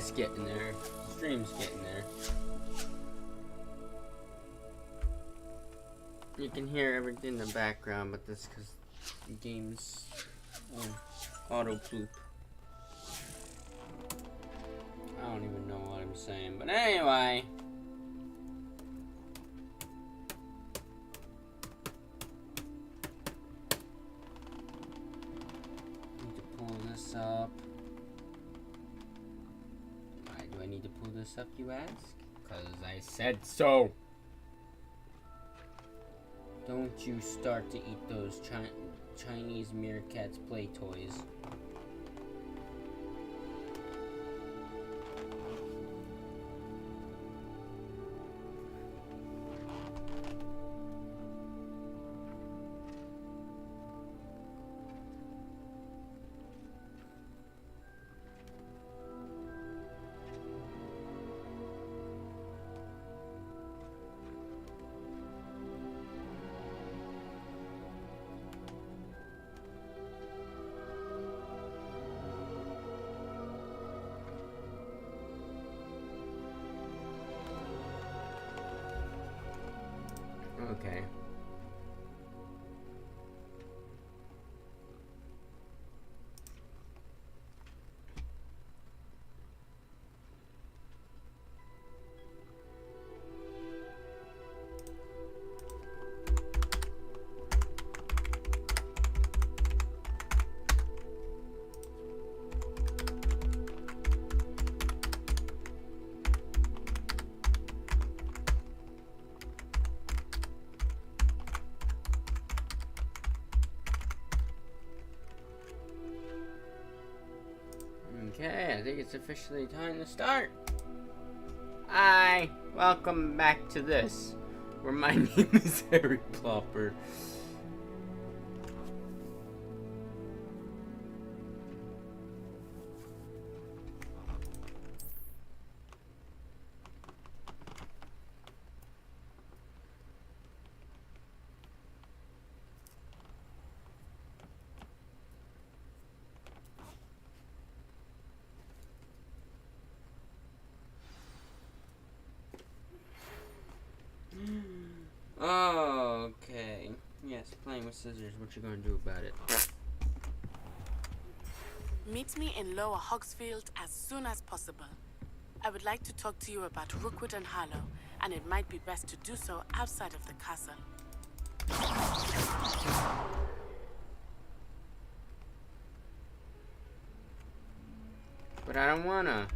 It's getting there. Stream's getting there. You can hear everything in the background, but that's because the game's auto poop. I don't even know what I'm saying, but anyway. Need to pull this up. Why do I need to pull this up, you ask? Because I said so. Don't you start to eat those Chinese meerkats play toys. Okay. Okay, I think it's officially time to start. Hi, welcome back to this, where my name is Harry Plopper. Okay. Yes, playing with scissors. What you gonna do about it? Meet me in Lower Hogsfield as soon as possible. I would like to talk to you about Rookwood and Harlow, and it might be best to do so outside of the castle. But I don't wanna.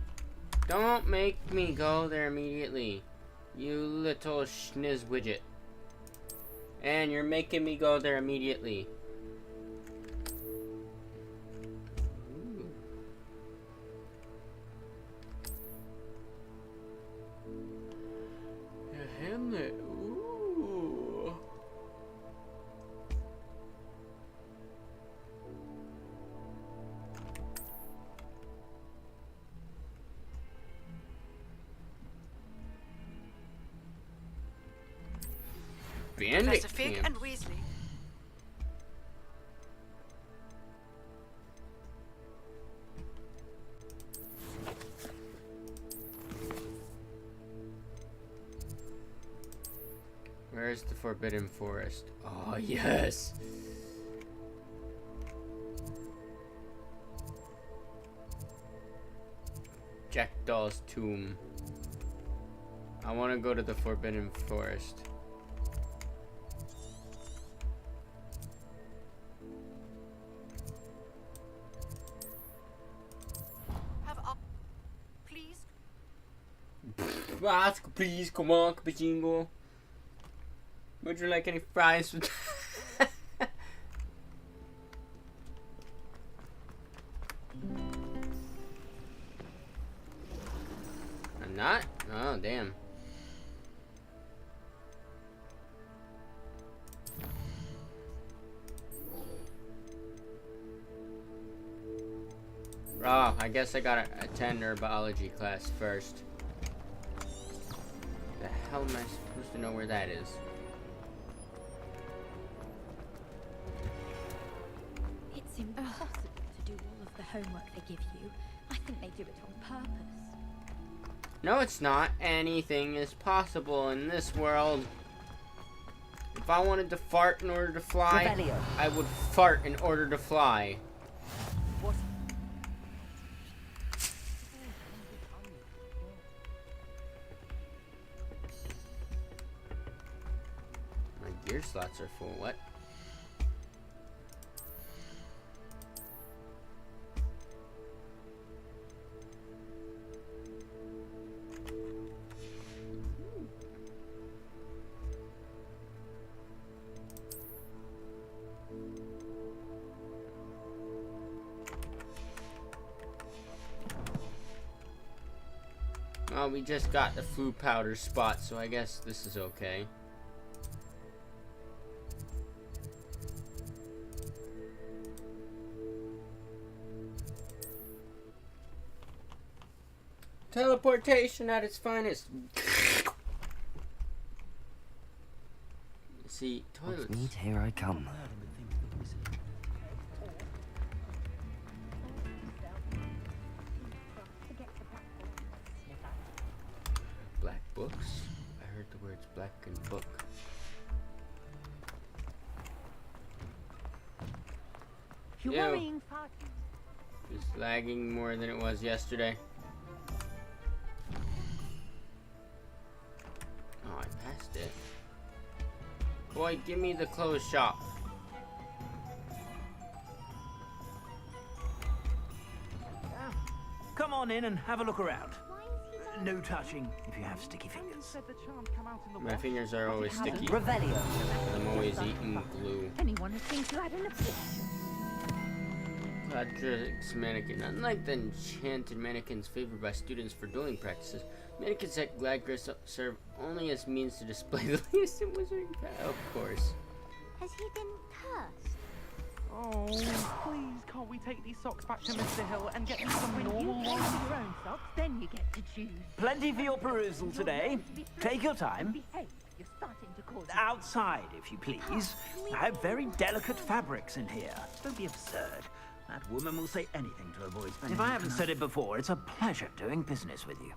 Don't make me go there immediately. You little schniz widget. And you're making me go there immediately. Ooh. A Hamlet. Ooh. Bandit Professor Fig camp. and Weasley. Where's the Forbidden Forest? Oh, yes! Jackdaw's tomb. I want to go to the Forbidden Forest. Please. Ask, please, come on, Cappuccino. Would you like any fries with I'm not? Oh, damn. Oh, I guess I gotta attend herbology class first. The hell am I supposed to know where that is? It's impossible to do all of the homework they give you. I think they do it on purpose. No, it's not. Anything is possible in this world. If I wanted to fart in order to fly, Revelio. I would fart in order to fly. What? My gear slots are full. What? Oh, we just got the flu powder spot, so I guess this is okay. Teleportation at its finest. See, toilets. Meet, here I come. Black books? I heard the words black and book. You're Ew. worrying far too. It's lagging more than it was yesterday. Oh, I passed it. Boy, give me the clothes shop. Come on in and have a look around. No touching if you have sticky fingers. My fingers are always sticky. Revelio. I'm always eating glue. Anyone who thinks you had an obsession. Quadrix mannequin. Unlike the enchanted mannequins favored by students for dueling practices, mannequins at Gladgris serve only as means to display the latest in wizarding power. Of course. Has he been cursed? Oh, please, can't we take these socks back to Mr. Hill and get me some When normal you pay ones? for your own socks, then you get to choose. Plenty for your perusal today. Take your time. Behave. You're starting to cause. Outside, if you please. I have very delicate fabrics in here. Don't be absurd. That woman will say anything to avoid spending. If I haven't said it before, it's a pleasure doing business with you.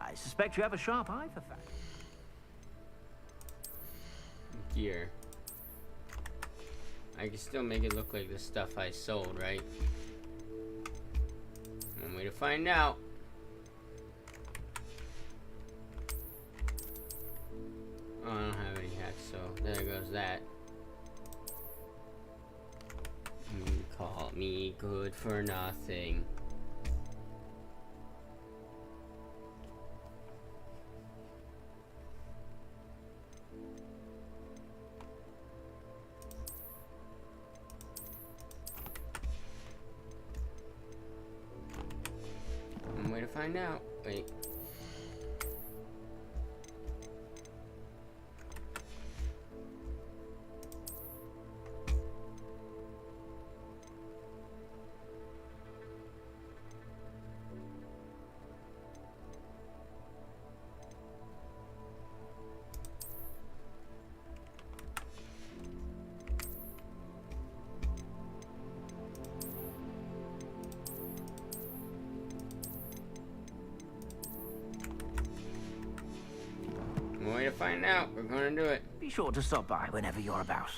I suspect you have a sharp eye for facts. Gear. I can still make it look like the stuff I sold, right? One way to find out. Oh, I don't have any hats, so there goes that. You call me good for nothing. One way to find out. Wait. One way to find out. We're gonna do it. Be sure to stop by whenever you're about.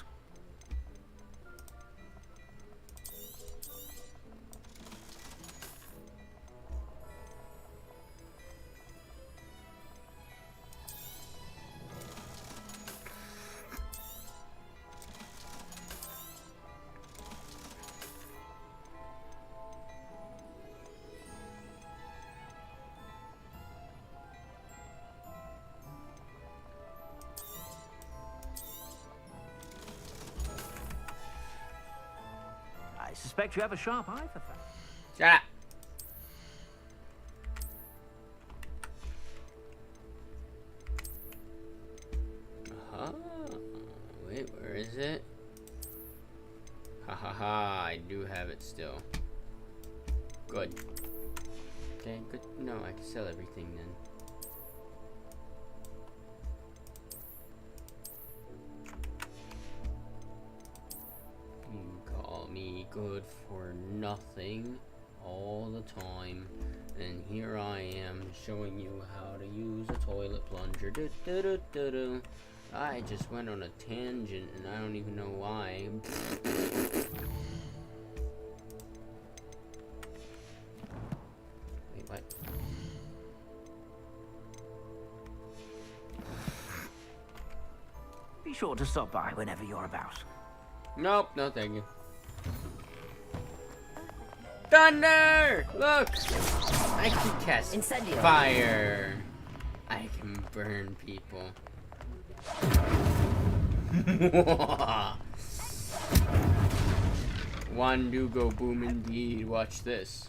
I suspect you have a sharp eye for facts. Shut up. Wait, where is it? Ha ha ha, I do have it still. Good. Okay, good. No, I can sell everything then. You call me good for nothing all the time. And here I am showing you how to use a toilet plunger. Do, do, do, do, do. I just went on a tangent and I don't even know why. Wait, what? Be sure to stop by whenever you're about. Nope, no thank you. Thunder! Look! I can cast Incendio. fire. I can burn people. One do go boom indeed. Watch this.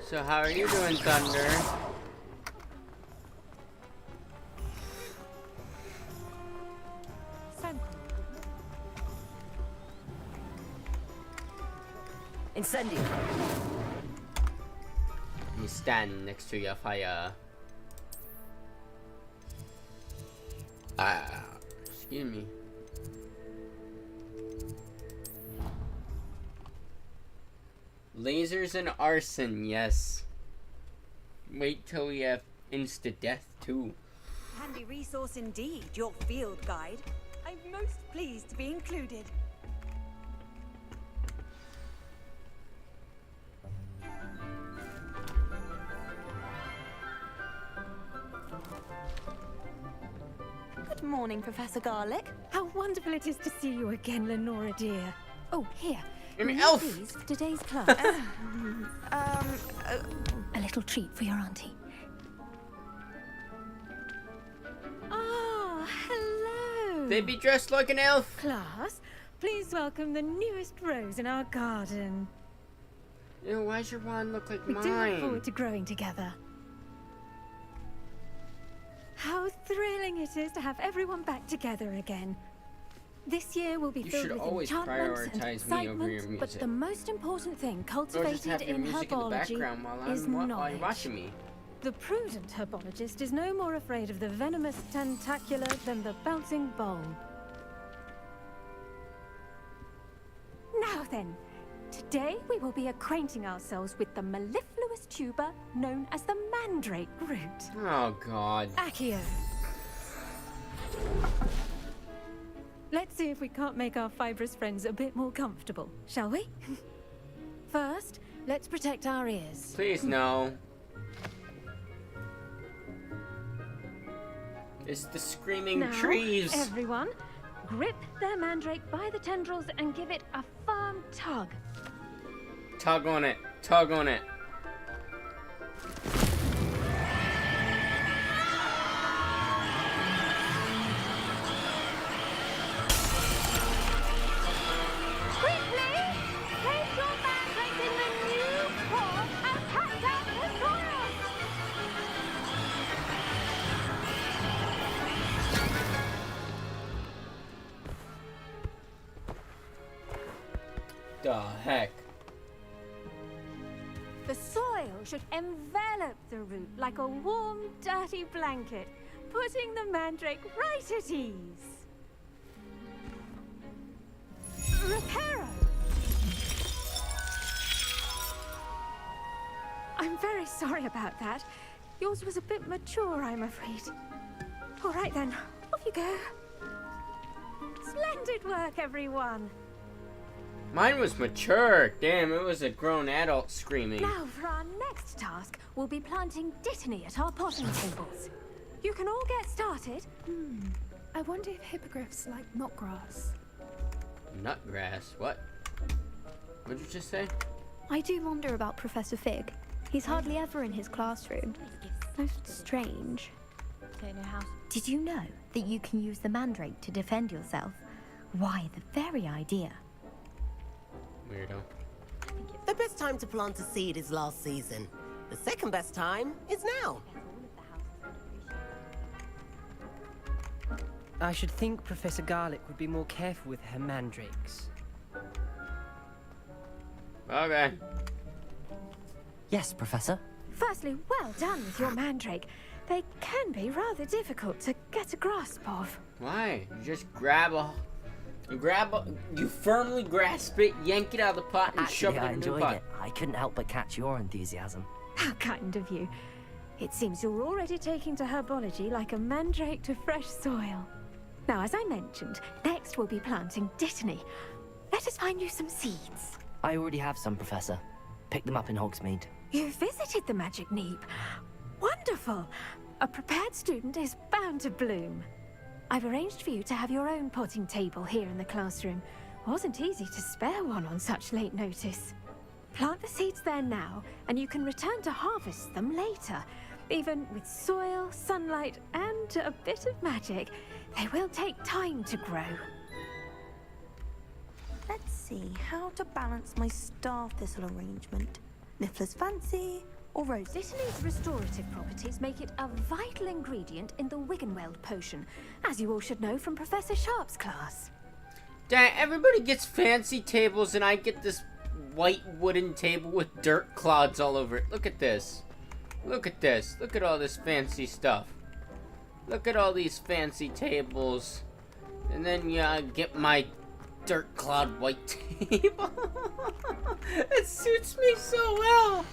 So how are you doing, Thunder? Incendio. You stand next to your fire. Excuse me. Lasers and arson, yes. Wait till we have insta-death too. Handy resource indeed, your field guide. I'm most pleased to be included. Good morning, Professor Garlic. How wonderful it is to see you again, Lenora dear. Oh, here. An Will you elf! please, for today's class. A little treat for your auntie. Ah, hello. They be dressed like an elf. Class, please welcome the newest rose in our garden. Ew, why does your wand look like We do look mine? forward to growing together. How thrilling it is to have everyone back together again. This year will be You filled should with always enchantments and prioritize me over your excitement, but music. the most important thing Or just cultivated have your in music in the herbology background while is while knowledge. you're watching me. The prudent herbologist is no more afraid of the venomous tentacular than the bouncing bowl. Now then, today we will be acquainting ourselves with the mellifluous tuber known as the mandrake root. Oh god. Accio. Let's see if we can't make our fibrous friends a bit more comfortable, shall we? First, let's protect our ears. Please no. It's the screaming Now, trees. everyone, grip their mandrake by the tendrils and give it a firm tug. Tug on it. Tug on it. Quickly, place your mandrake in the new pot and cut down the soil. The heck? The soil should envelop the root like a warm, dirty blanket, putting the mandrake right at ease. Reparo! I'm very sorry about that. Yours was a bit mature, I'm afraid. All right then, off you go. Splendid work, everyone. Mine was mature. Damn, it was a grown adult screaming. Now for our next task, we'll be planting dittany at our potting tables. You can all get started. I wonder if hippogriffs like knotgrass. Nutgrass? What? What'd you just say? I do wonder about Professor Fig. He's hardly ever in his classroom. Most strange. Did you know that you can use the mandrake to defend yourself? Why, the very idea. Weirdo. The best time to plant a seed is last season. The second best time is now. I should think Professor Garlick would be more careful with her mandrakes. Okay. Yes, Professor. Firstly, well done with your mandrake. They can be rather difficult to get a grasp of. Why? You just you firmly grasp it, yank it out of the pot, and shove it in the pot. I couldn't help but catch your enthusiasm. How kind of you. It seems you're already taking to herbology like a mandrake to fresh soil. Now, as I mentioned, next we'll be planting dittany. Let us find you some seeds. I already have some, Professor. Picked them up in Hogsmeade. You visited the Magic Neep. Wonderful! A prepared student is bound to bloom. I've arranged for you to have your own potting table here in the classroom. Wasn't easy to spare one on such late notice. Plant the seeds there now, and you can return to harvest them later. Even with soil, sunlight, and a bit of magic, they will take time to grow. Let's see how to balance my star thistle arrangement. Niffler's fancy or rose? Dittany's restorative properties make it a vital ingredient in the Wiggenweld potion, as you all should know from Professor Sharp's class. Dang, everybody gets fancy tables, and I get this white wooden table with dirt clods all over it. Look at this. Look at this. Look at all this fancy stuff. Look at all these fancy tables. And then, yeah, I get my dirt cloud white table. It suits me so well.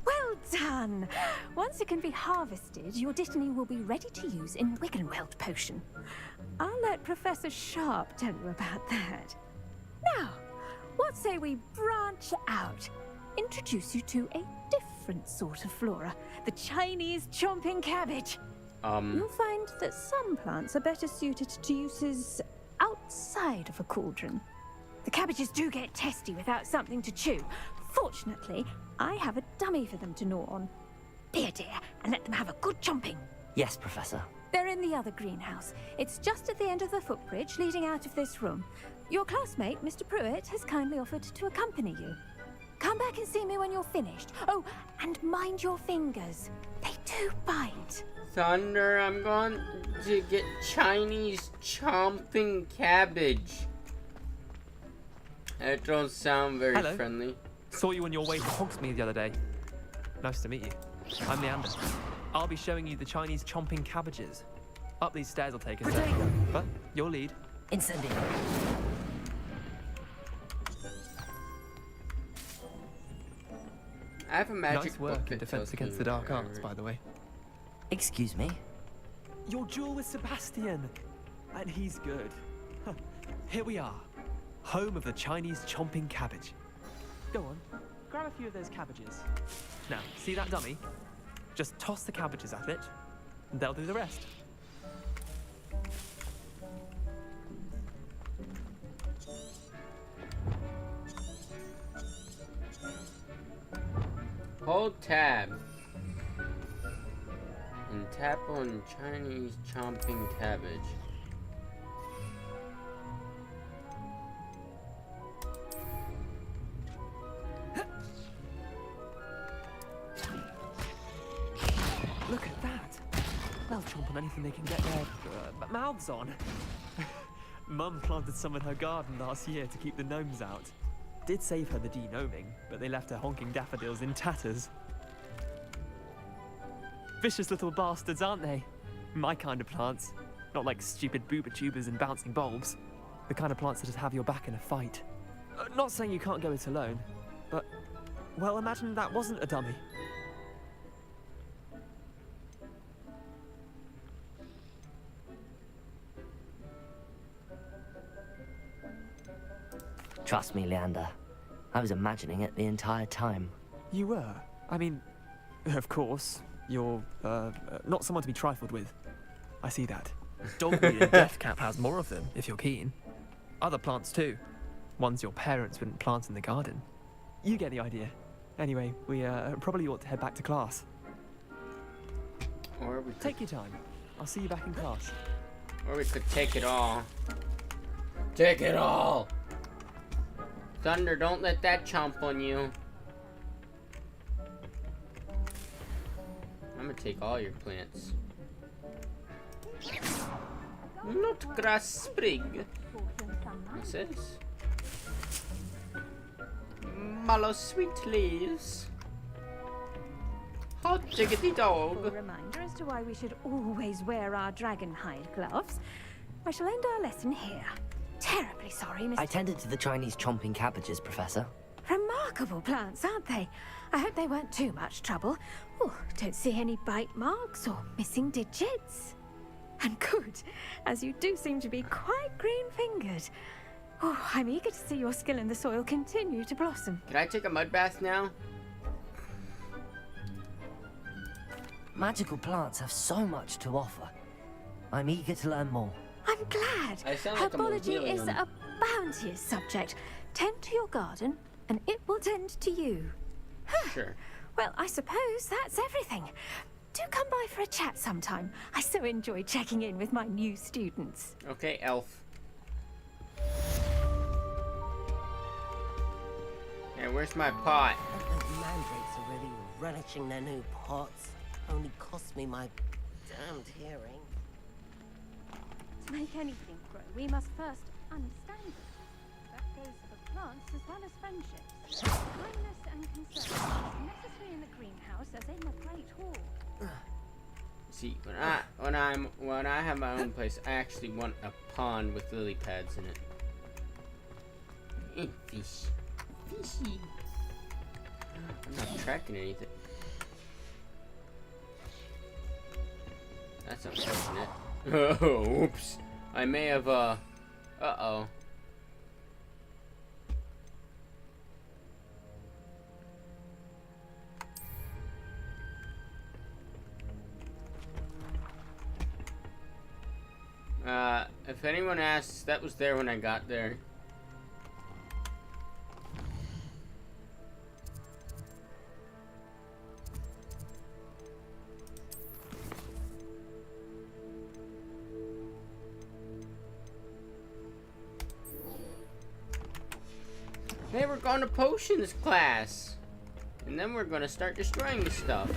Well done! Once it can be harvested, your dittany will be ready to use in Wiggenweld potion. I'll let Professor Sharp tell you about that. Now, what say we branch out? Introduce you to a different sort of flora, the Chinese chomping cabbage. You'll find that some plants are better suited to uses outside of a cauldron. The cabbages do get testy without something to chew. Fortunately, I have a dummy for them to gnaw on. Be a dear and let them have a good chomping. Yes, Professor. They're in the other greenhouse. It's just at the end of the footbridge leading out of this room. Your classmate, Mr. Pruitt, has kindly offered to accompany you. Come back and see me when you're finished. Oh, and mind your fingers. They do bite. Thunder, I'm going to get Chinese chomping cabbage. That don't sound very friendly. Saw you on your way to Hogsmeade the other day. Nice to meet you. I'm Leander. I'll be showing you the Chinese chomping cabbages. Up these stairs will take us there. But your lead. Incendio. I have a magic Nice work book in defense against the dark arts, by the way. Excuse me? Your duel with Sebastian. And he's good. Here we are. Home of the Chinese chomping cabbage. Go on, grab a few of those cabbages. Now, see that dummy? Just toss the cabbages at it, and they'll do the rest. Hold tab. And tap on Chinese chomping cabbage. Look at that. They'll chomp on anything they can get their mouths on. Mum planted some in her garden last year to keep the gnomes out. Did save her the de-gnoming, but they left her honking daffodils in tatters. Vicious little bastards, aren't they? My kind of plants. Not like stupid booba tubers and bouncing bulbs. The kind of plants that just have your back in a fight. Not saying you can't go it alone, but, well, imagine that wasn't a dummy. Trust me, Leander. I was imagining it the entire time. You were? I mean, of course. You're, not someone to be trifled with. I see that. Dogweed and deathcap has more of them, if you're keen. Other plants too. Ones your parents wouldn't plant in the garden. You get the idea. Anyway, we probably ought to head back to class. Or we could, Take your time. I'll see you back in class. or we could take it all. Take it all! Thunder, don't let that chomp on you. I'm gonna take all your plants. Not grass sprig. What's this? Mallow sweet leaves. Hot diggity A dog. reminder as to why we should always wear our dragon hide gloves. I shall end our lesson here. Terribly sorry, Mr. I tended to the Chinese chomping cabbages, Professor. Remarkable plants, aren't they? I hope they weren't too much trouble. Oh, don't see any bite marks or missing digits. And good, as you do seem to be quite green-fingered. Oh, I'm eager to see your skill in the soil continue to blossom. Can I take a mud bath now? Magical plants have so much to offer. I'm eager to learn more. I'm glad. I sound like a Herbology is Mongolian. a bounteous subject. Tend to your garden, and it will tend to you. Sure. Well, I suppose that's everything. Do come by for a chat sometime. I so enjoy checking in with my new students. Okay, elf. Hey, where's my pot? Those mandrakes are really relishing their new pots. Only cost me my damned hearing. To make anything grow, we must first understand it. That goes for plants as well as friendships. Kindness and concern are necessary in the greenhouse as in the great hall. See, when I have my own place, I actually want a pond with lily pads in it. And fish. Fishy. I'm not tracking anything. That's unfortunate. Oh, oops. I may have, uh-oh. If anyone asks, that was there when I got there. Hey, we're going to potions class. And then we're going to start destroying the stuff.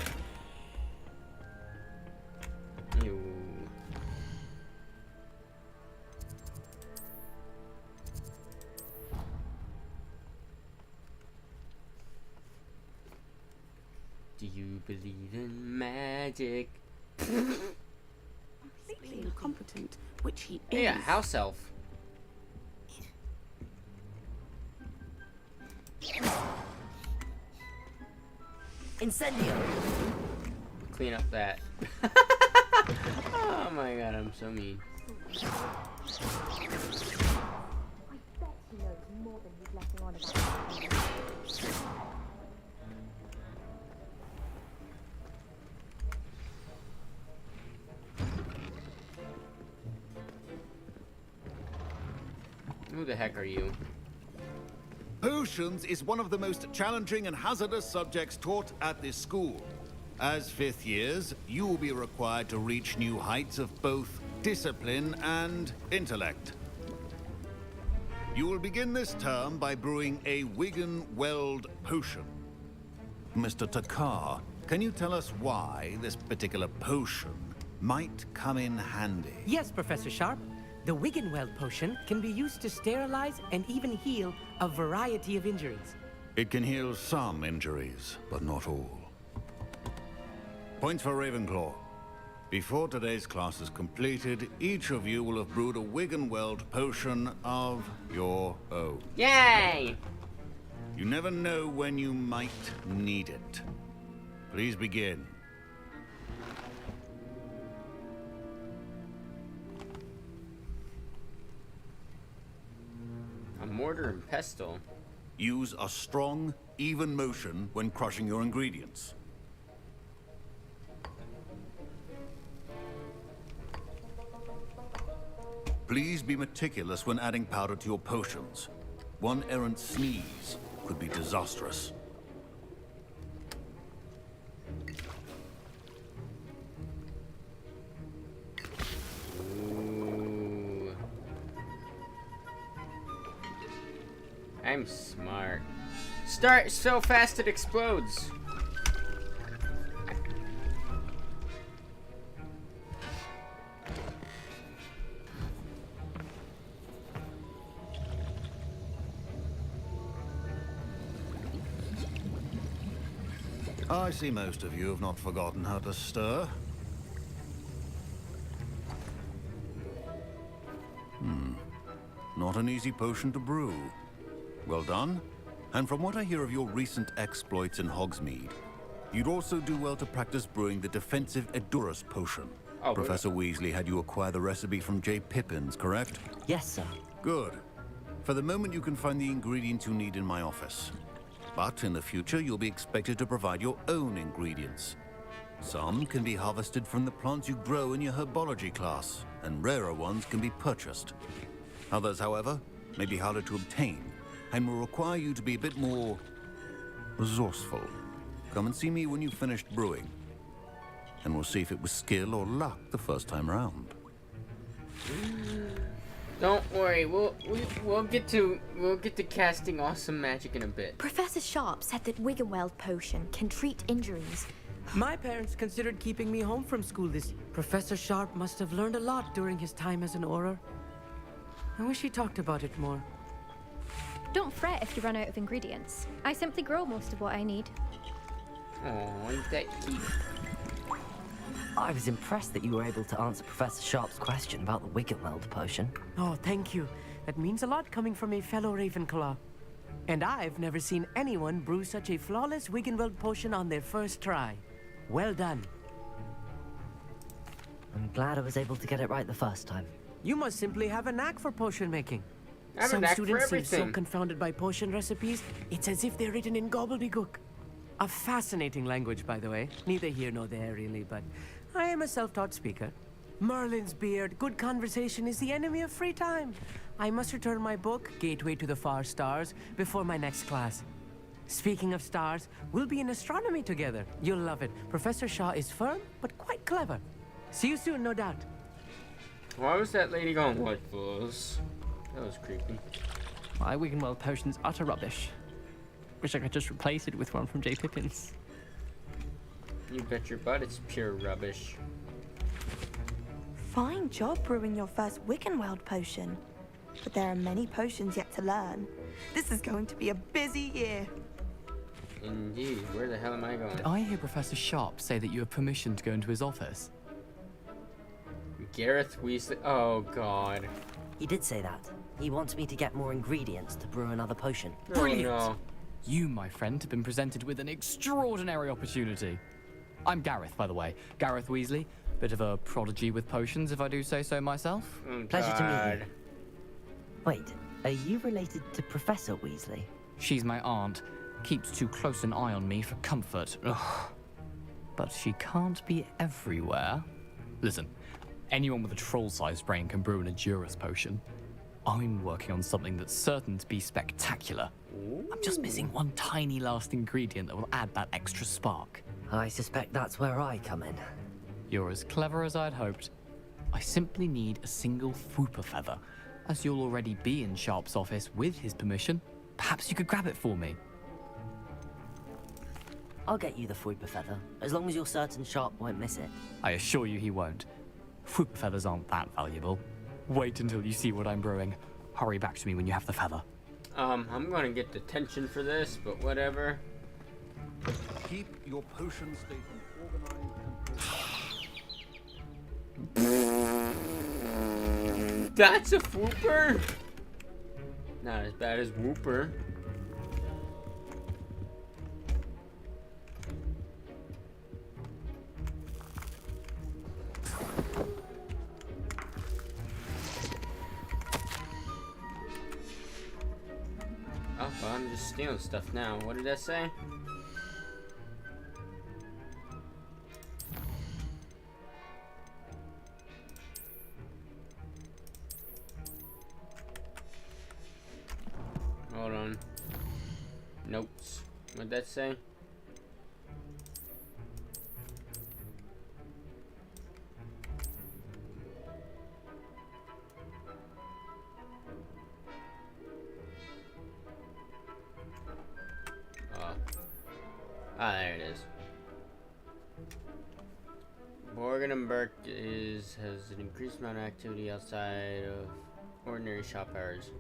Ew. Do you believe in magic? Completely incompetent, which he is. Yeah, house elf. Incendio! Clean up that. Oh my god, I'm so mean. I bet he knows more than he's letting on about. Who the heck are you? Potions is one of the most challenging and hazardous subjects taught at this school. As fifth years, you will be required to reach new heights of both discipline and intellect. You will begin this term by brewing a Wigan-Weld potion. Mr. Takar, can you tell us why this particular potion might come in handy? Yes, Professor Sharp. The Wiggenweld potion can be used to sterilize and even heal a variety of injuries. It can heal some injuries, but not all. Points for Ravenclaw. Before today's class is completed, each of you will have brewed a Wiggenweld potion of your own. Yay! You never know when you might need it. Please begin. A mortar and pestle. Use a strong, even motion when crushing your ingredients. Please be meticulous when adding powder to your potions. One errant sneeze could be disastrous. Ooh. I'm smart. Start so fast it explodes. I see most of you have not forgotten how to stir. Not an easy potion to brew. Well done. And from what I hear of your recent exploits in Hogsmeade, you'd also do well to practice brewing the defensive Edurus potion. Oh, Professor Weasley had you acquire the recipe from J. Pippin's, correct? Yes, sir. Good. For the moment, you can find the ingredients you need in my office. But in the future, you'll be expected to provide your own ingredients. Some can be harvested from the plants you grow in your herbology class, and rarer ones can be purchased. Others, however, may be harder to obtain, and will require you to be a bit more resourceful. Come and see me when you've finished brewing, and we'll see if it was skill or luck the first time around. Don't worry, we'll get to casting awesome magic in a bit. Professor Sharp said that Wiggenweld potion can treat injuries. My parents considered keeping me home from school this year. Professor Sharp must have learned a lot during his time as an Auror. I wish he talked about it more. Don't fret if you run out of ingredients. I simply grow most of what I need. Oh, ain't that cute? I was impressed that you were able to answer Professor Sharp's question about the Wiggenweld potion. Oh, thank you. That means a lot coming from a fellow Ravenclaw. And I've never seen anyone brew such a flawless Wiggenweld potion on their first try. Well done. I'm glad I was able to get it right the first time. You must simply have a knack for potion making. I have a Some knack for students seem so everything. confounded by potion recipes, it's as if they're written in gobbledygook. A fascinating language, by the way. Neither here nor there, really, but I am a self-taught speaker. Merlin's beard, good conversation is the enemy of free time. I must return my book, Gateway to the Far Stars, before my next class. Speaking of stars, we'll be in astronomy together. You'll love it. Professor Shaw is firm, but quite clever. See you soon, no doubt. Why was that lady going white fuzz? That was creepy. My Wiggenweld potion's utter rubbish. Wish I could just replace it with one from J. Pippin's. You bet your butt it's pure rubbish. Fine job brewing your first Wiggenweld potion. But there are many potions yet to learn. This is going to be a busy year. Indeed. Where the hell am I going? Did I hear Professor Sharp say that you have permission to go into his office? Gareth Weasley. Oh, God. He did say that. He wants me to get more ingredients to brew another potion. Brilliant! Oh, no. You, my friend, have been presented with an extraordinary opportunity. I'm Gareth, by the way. Gareth Weasley. Bit of a prodigy with potions, if I do say so myself. Oh, Pleasure to meet God. you. Wait, are you related to Professor Weasley? She's my aunt. Keeps too close an eye on me for comfort. Ugh. But she can't be everywhere. Listen, anyone with a troll-sized brain can brew an Edurus potion. I'm working on something that's certain to be spectacular. I'm just missing one tiny last ingredient that will add that extra spark. I suspect that's where I come in. You're as clever as I'd hoped. I simply need a single Fwooper feather. As you'll already be in Sharp's office with his permission, perhaps you could grab it for me. I'll get you the Fwooper feather, as long as you're certain Sharp won't miss it. I assure you he won't. Fwooper feathers aren't that valuable. Wait until you see what I'm brewing. Hurry back to me when you have the feather. I'm gonna get detention for this, but whatever. Keep your potion statement organized and... That's a Fwooper? Not as bad as Whooper. Oh, well, I'm just stealing stuff now. What did I say? hold on. Notes. What'd that say? Ah, there it is. Borgenberg has an increased amount of activity outside of ordinary shop hours.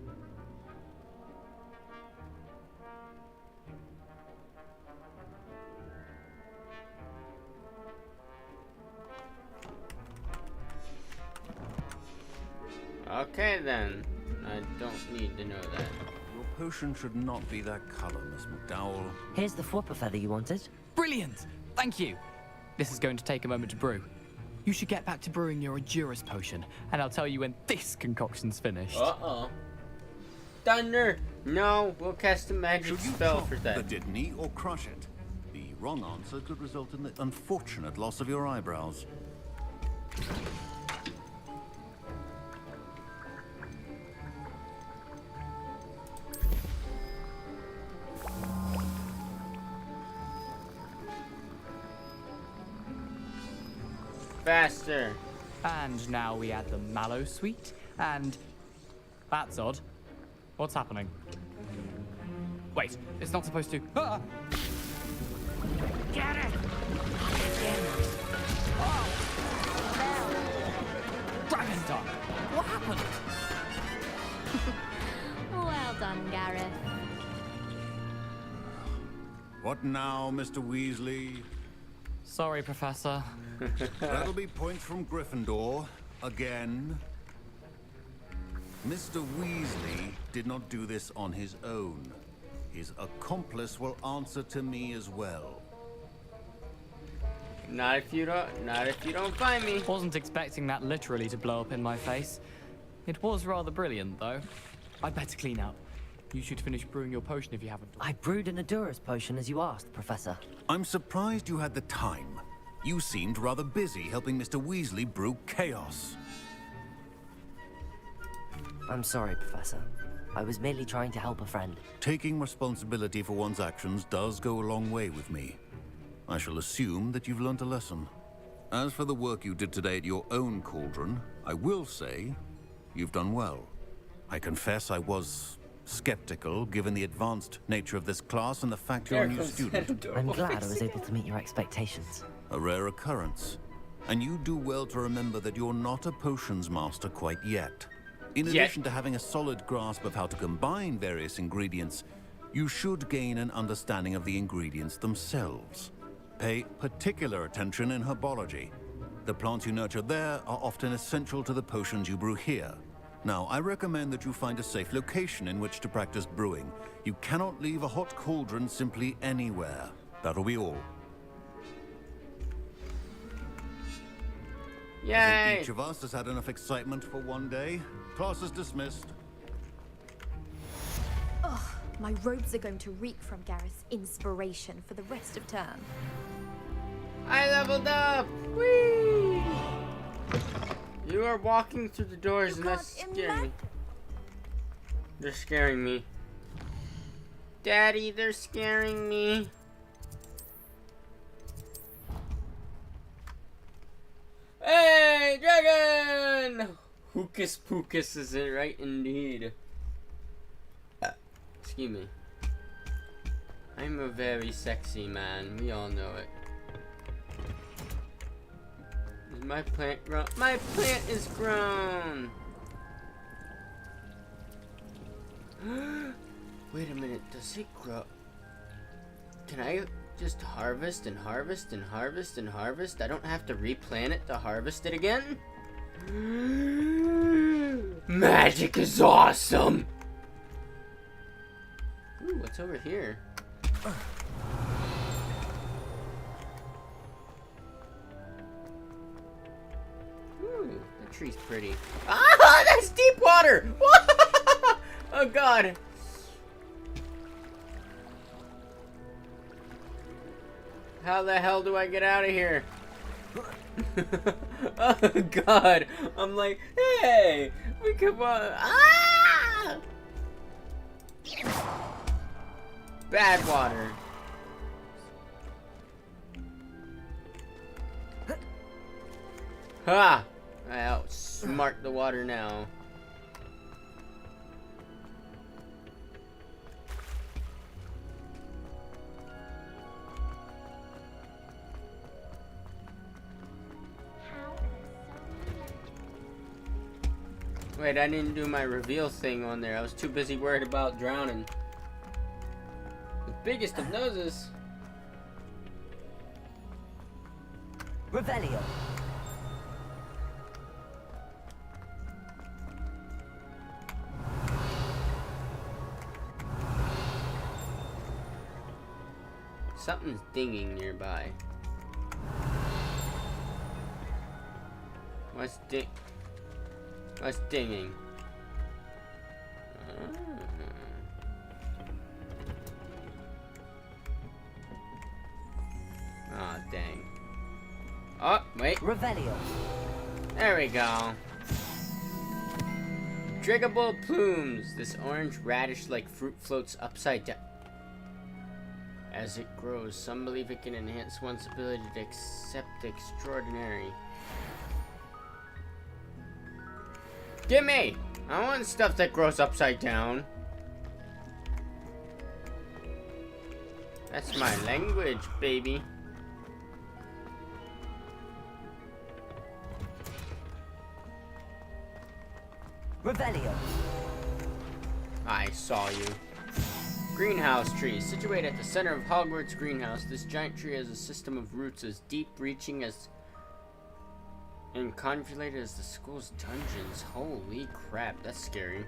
Okay then. I don't need to know that. Your potion should not be that color, Miss McDowell. Here's the flopper feather you wanted. Brilliant! Thank you. This is going to take a moment to brew. You should get back to brewing your Endurance potion, and I'll tell you when this concoction's finished. Uh-oh. Thunder! No, we'll cast a magic spell for that. The Didney or crush it? The wrong answer could result in the unfortunate loss of your eyebrows. Faster. And now we add the mallow sweet, and... That's odd. What's happening? Wait, it's not supposed to... Ah! Get it! Dragon Dog! What happened? Well done, Gareth. What now, Mr. Weasley? Sorry, Professor. That'll be points from Gryffindor. Again. Mr. Weasley did not do this on his own. His accomplice will answer to me as well. Not if you don't find me. Wasn't expecting that literally to blow up in my face. It was rather brilliant, though. I'd better clean up. You should finish brewing your potion if you haven't. I brewed an Endurance potion as you asked, Professor. I'm surprised you had the time. You seemed rather busy helping Mr. Weasley brew chaos. I'm sorry, Professor. I was merely trying to help a friend. Taking responsibility for one's actions does go a long way with me. I shall assume that you've learnt a lesson. As for the work you did today at your own cauldron, I will say you've done well. I confess I was skeptical, given the advanced nature of this class and the fact you're a new student. I'm glad I was able to meet your expectations. A rare occurrence. And you do well to remember that you're not a potions master quite yet. In addition to having a solid grasp of how to combine various ingredients, you should gain an understanding of the ingredients themselves. Pay particular attention in herbology. The plants you nurture there are often essential to the potions you brew here. Now, I recommend that you find a safe location in which to practice brewing. You cannot leave a hot cauldron simply anywhere. That'll be all. Yay! I think each of us has had enough excitement for one day. Class is dismissed. Ugh, my robes are going to reek from Gareth's inspiration for the rest of term. I leveled up! Whee! You are walking through the doors and that's scaring me. They're scaring me. Daddy, they're scaring me. Hey, dragon! Hocus pocus is it right indeed. Excuse me. I'm a very sexy man. We all know it. Is my plant grown? My plant is grown! Wait a minute, does it grow? Can I just harvest and harvest and harvest and harvest? I don't have to replant it to harvest it again? Magic is awesome! Ooh, what's over here? Ooh, that tree's pretty. Ah, that's deep water! Oh god! How the hell do I get out of here? Oh god! I'm like, hey! We could Ah! bad water. Ha! I outsmart the water now. Wait, I didn't do my reveal thing on there. I was too busy worried about drowning. The biggest of noses. Revelio. Something's dinging nearby. What's dinging? Oh, dang. Oh, wait. Revelio. There we go. Driggable plumes. This orange radish-like fruit floats upside down. As it grows, some believe it can enhance one's ability to accept the extraordinary. Gimme! I want stuff that grows upside down. That's my language, baby. Revelio. I saw you. Greenhouse tree. Situated at the center of Hogwarts greenhouse, this giant tree has a system of roots as deep-reaching as and convoluted as the school's dungeons. Holy crap, that's scary.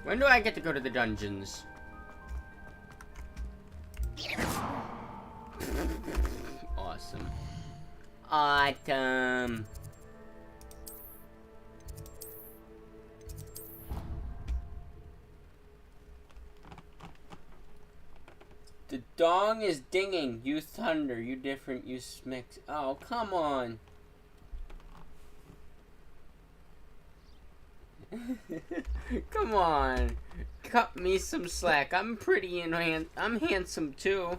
When do I get to go to the dungeons? Awesome. Autumn. The dong is dinging. You thunder. You different. You smicks. Oh, come on. Come on. Cut me some slack. I'm pretty and I'm handsome too.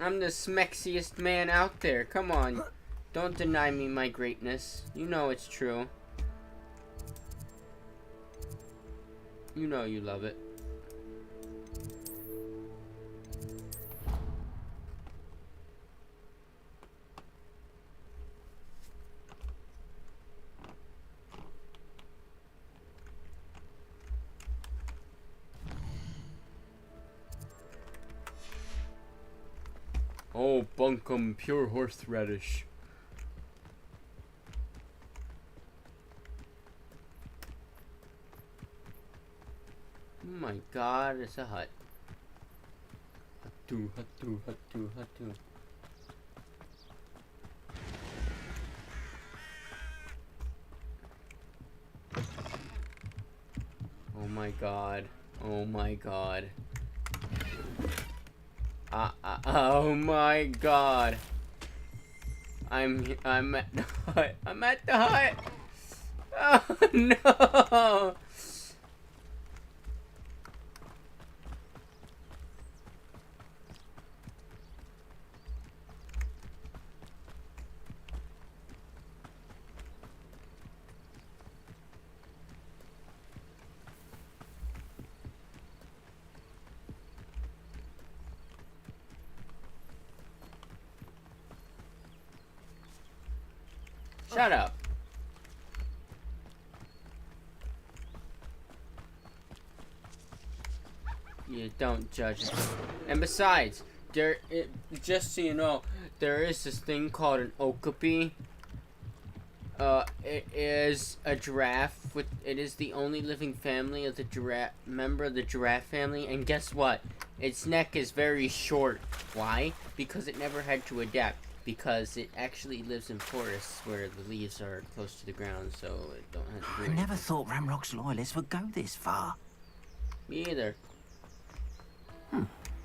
I'm the smexiest man out there. Come on. Don't deny me my greatness. You know it's true. You know you love it. Oh, bunkum, pure horseradish. Oh my god, it's a hut. Hatu, hatu, hatu, hatu. Oh my god. Oh my god. Oh my god. I'm at the hut. I'm at the hut. Oh no. Shut up. You don't judge me. And besides, just so you know, there is this thing called an okapi. It is a giraffe. It is the only living family of the member of the giraffe family. And guess what? Its neck is very short. Why? Because it never had to adapt. Because it actually lives in forests where the leaves are close to the ground, so it don't have to do I never thought Ramrock's loyalists would go this far. Me either.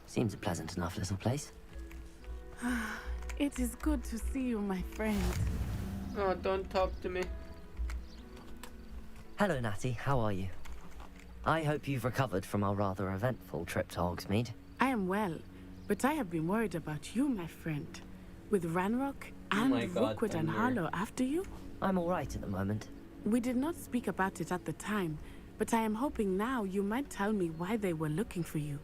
Seems a pleasant enough little place. It is good to see you, my friend. Oh, don't talk to me. Hello, Natty. How are you? I hope you've recovered from our rather eventful trip to Hogsmeade. I am well, but I have been worried about you, my friend. With Ranrock and Rookwood and Harlow after you? I'm all right at the moment. We did not speak about it at the time, but I am hoping now you might tell me why they were looking for you.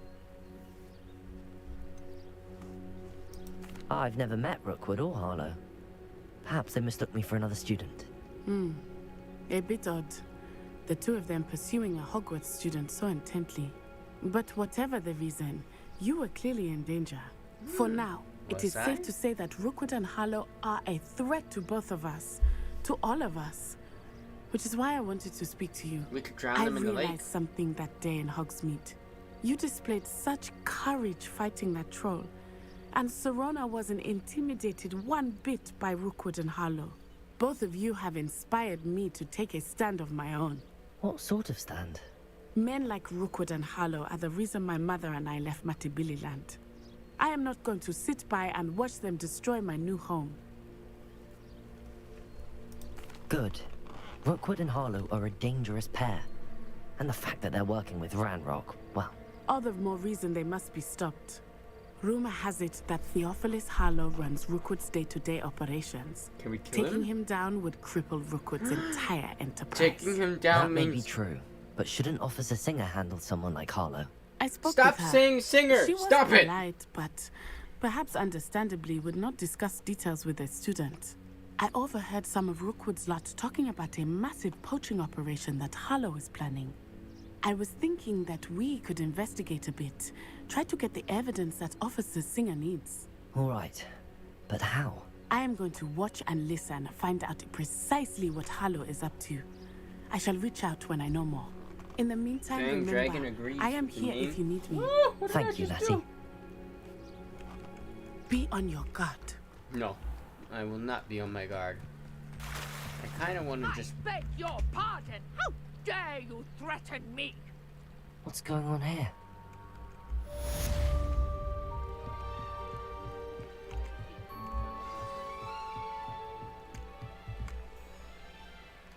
I've never met Rookwood or Harlow. Perhaps they mistook me for another student. A bit odd. The two of them pursuing a Hogwarts student so intently. But whatever the reason, you were clearly in danger. For now, it is safe to say that Rookwood and Harlow are a threat to both of us. To all of us. Which is why I wanted to speak to you. We could drown them in the lake. I realized something that day in Hogsmeade. You displayed such courage fighting that troll. And Serona wasn't intimidated one bit by Rookwood and Harlow. Both of you have inspired me to take a stand of my own. What sort of stand? Men like Rookwood and Harlow are the reason my mother and I left Matibili land. I am not going to sit by and watch them destroy my new home. Good. Rookwood and Harlow are a dangerous pair. And the fact that they're working with Ranrock, well... All the more reason they must be stopped. Rumor has it that Theophilus Harlow runs Rookwood's day-to-day operations. Can we kill him? Taking him down would cripple Rookwood's entire enterprise. Taking him down means... That may be true, but shouldn't Officer Singer handle someone like Harlow? I spoke Stop with her. saying Singer! She was Stop it! polite, but perhaps understandably would not discuss details with a student. I overheard some of Rookwood's lot talking about a massive poaching operation that Harlow is planning. I was thinking that we could investigate a bit, try to get the evidence that Officer Singer needs. All right, but how? I am going to watch and listen, find out precisely what Harlow is up to. I shall reach out when I know more. In the meantime, remember, I am here if you need me. Thank you, Lassie. Be on your guard. No, I will not be on my guard. I kind of want to just... beg your pardon! How dare you threaten me? What's going on here?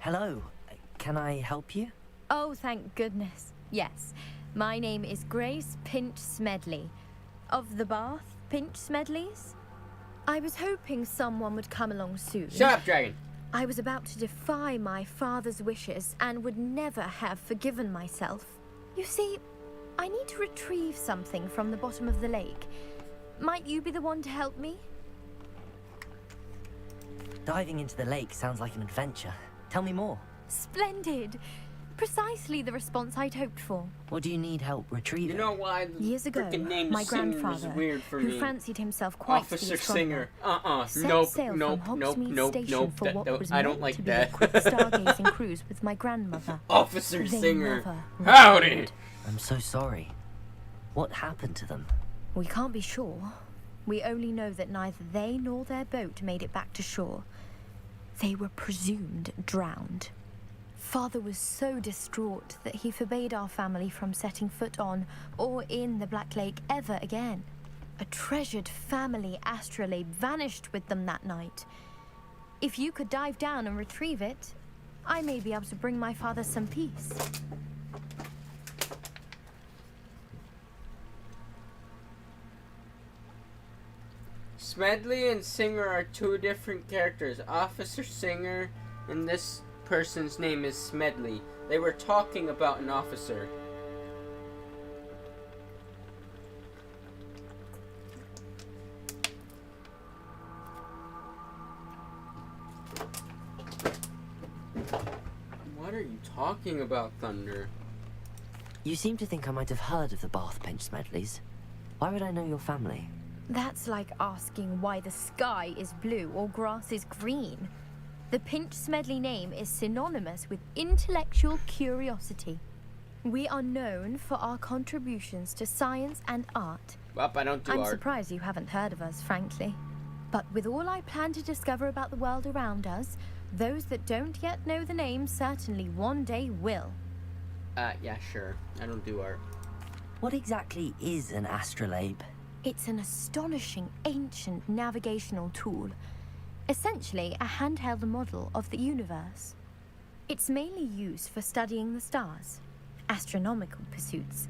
Hello. Can I help you? Oh, thank goodness. Yes. My name is Grace Pinch Smedley. Of the Bath Pinch Smedleys? I was hoping someone would come along soon. Shut up, Dragon! I was about to defy my father's wishes and would never have forgiven myself. You see, I need to retrieve something from the bottom of the lake. Might you be the one to help me? Diving into the lake sounds like an adventure. Tell me more. Splendid! Precisely the response I'd hoped for. What do you need help retrieving? You know why the Years ago, name my Singer grandfather, is weird for who me. fancied himself quite Officer the Singer. set Nope, sail nope, from nope, Hogsmeade nope, Station nope. for what was I don't meant like to be that. a quick stargazing cruise with my grandmother. Officer They Singer. never Howdy! returned. I'm so sorry. What happened to them? We can't be sure. We only know that neither they nor their boat made it back to shore. They were presumed drowned. Father was so distraught that he forbade our family from setting foot on or in the Black Lake ever again. A treasured family astrolabe vanished with them that night. If you could dive down and retrieve it, I may be able to bring my father some peace. Smedley and Singer are two different characters. Officer Singer and this person's name is Smedley. They were talking about an officer. What are you talking about, Thunder? You seem to think I might have heard of the Bath Pinch Smedleys. Why would I know your family? That's like asking why the sky is blue or grass is green. The Pinch Smedley name is synonymous with intellectual curiosity. We are known for our contributions to science and art. Well, I don't do I'm art. surprised you haven't heard of us, frankly. But with all I plan to discover about the world around us, those that don't yet know the name certainly one day will. Yeah, sure. I don't do art. What exactly is an astrolabe? It's an astonishing ancient navigational tool. Essentially, a handheld model of the universe. It's mainly used for studying the stars. astronomical pursuits,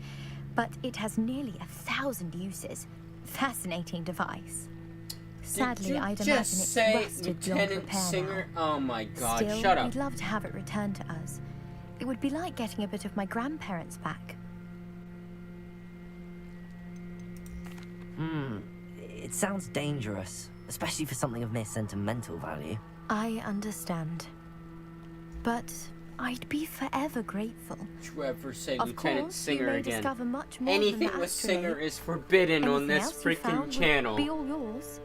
but it has nearly 1,000 uses. Fascinating device. Sadly, I'd imagine it's rusted beyond repair Singer? now. Oh my god, Still, shut up. we'd love to have it returned to us. It would be like getting a bit of my grandparents back. It sounds dangerous, especially for something of mere sentimental value. I understand. But I'd be forever grateful. Trevor, say Of Lieutenant course, Singer you may again. discover much more Anything than the with Singer astrolabe. is forbidden on Anything this else you freaking found channel. would be all yours.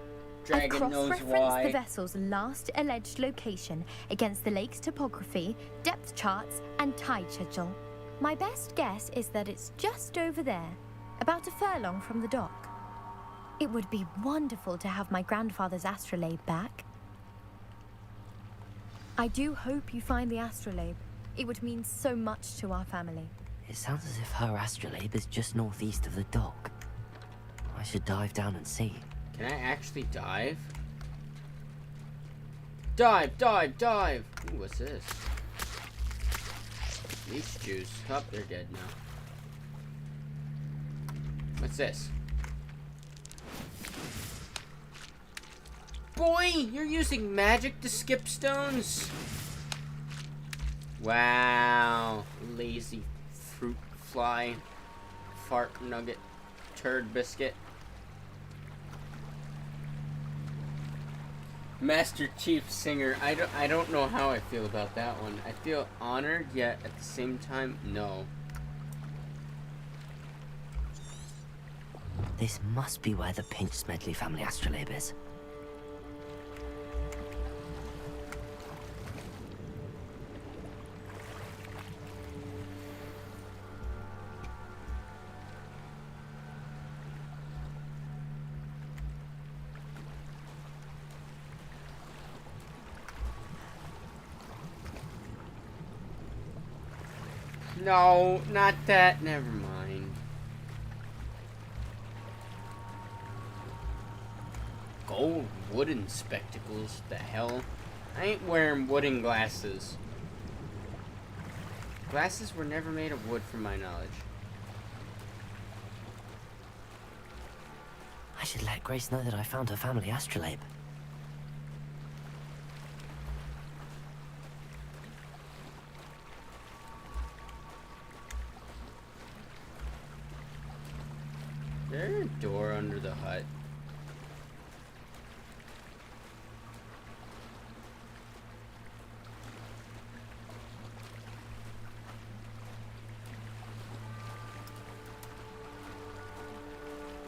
Dragon I've knows cross-referenced why. the vessel's last alleged location against the lake's topography, depth charts, and tide schedule. My best guess is that it's just over there, about a furlong from the dock. It would be wonderful to have my grandfather's astrolabe back. I do hope you find the astrolabe. It would mean so much to our family. It sounds as if her astrolabe is just northeast of the dock. I should dive down and see. Can I actually dive? Dive, dive, dive! Ooh, what's this? Leech juice. Oh, they're dead now. What's this? Boy, you're using magic to skip stones? Wow. Lazy fruit fly. Fart nugget. Turd biscuit. Master Chief Singer. I don't know how I feel about that one. I feel honored, yet at the same time, no. This must be where the Pinch Smedley family astrolabe is. No, not that. Never mind. Gold wooden spectacles? The hell? I ain't wearing wooden glasses. Glasses were never made of wood, from my knowledge. I should let Grace know that I found her family astrolabe. Is there a door under the hut?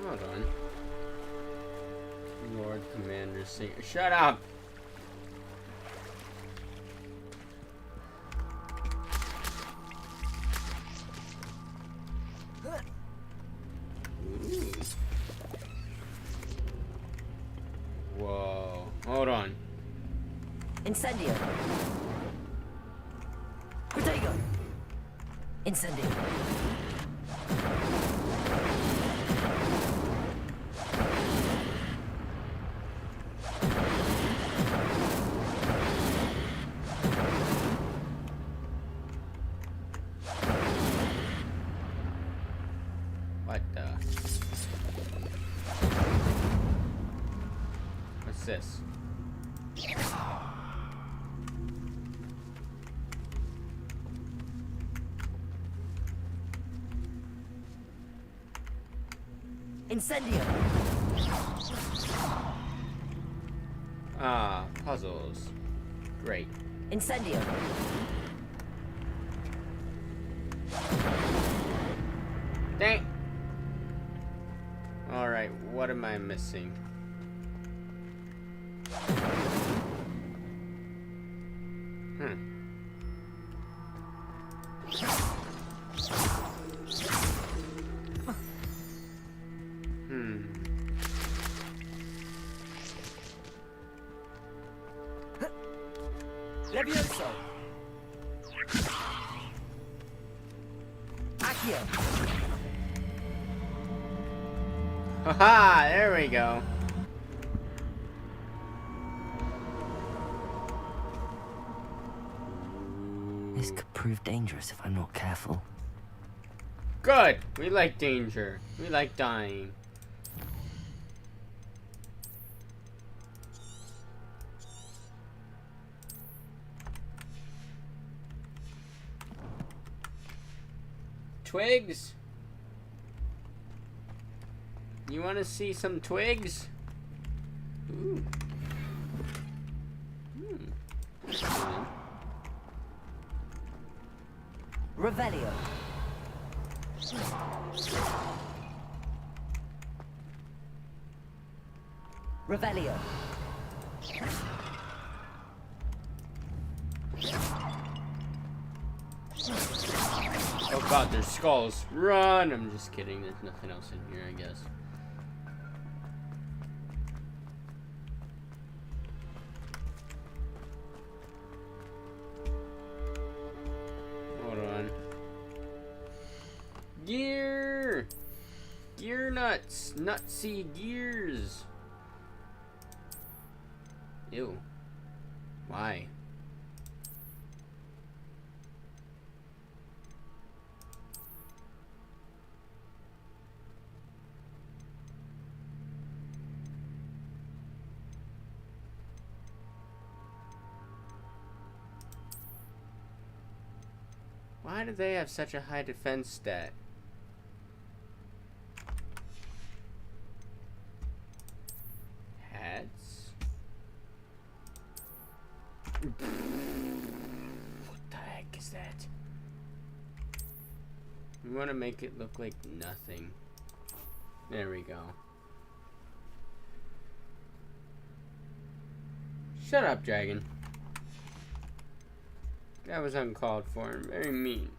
Hold on. Lord Commander Singer. Shut up! Ooh. Whoa. Hold on. Incendio. Protego. Incendio. What the? What's this? Incendio. Ah, puzzles. Great. Incendio. Dang. Alright, what am I missing? Levioso. Accio. Haha, there we go. This could prove dangerous if I'm not careful. Good! We like danger. We like dying. Twigs? You want to see some twigs? Ooh. Revelio. Revelio. Oh god, there's skulls. Run! I'm just kidding. There's nothing else in here, I guess. Hold on. Gear! Gear nuts! Nutsy gears! Ew. Why? Why do they have such a high defense stat? Hats? What the heck is that? We want to make it look like nothing. There we go. Shut up, dragon. That was uncalled for and very mean.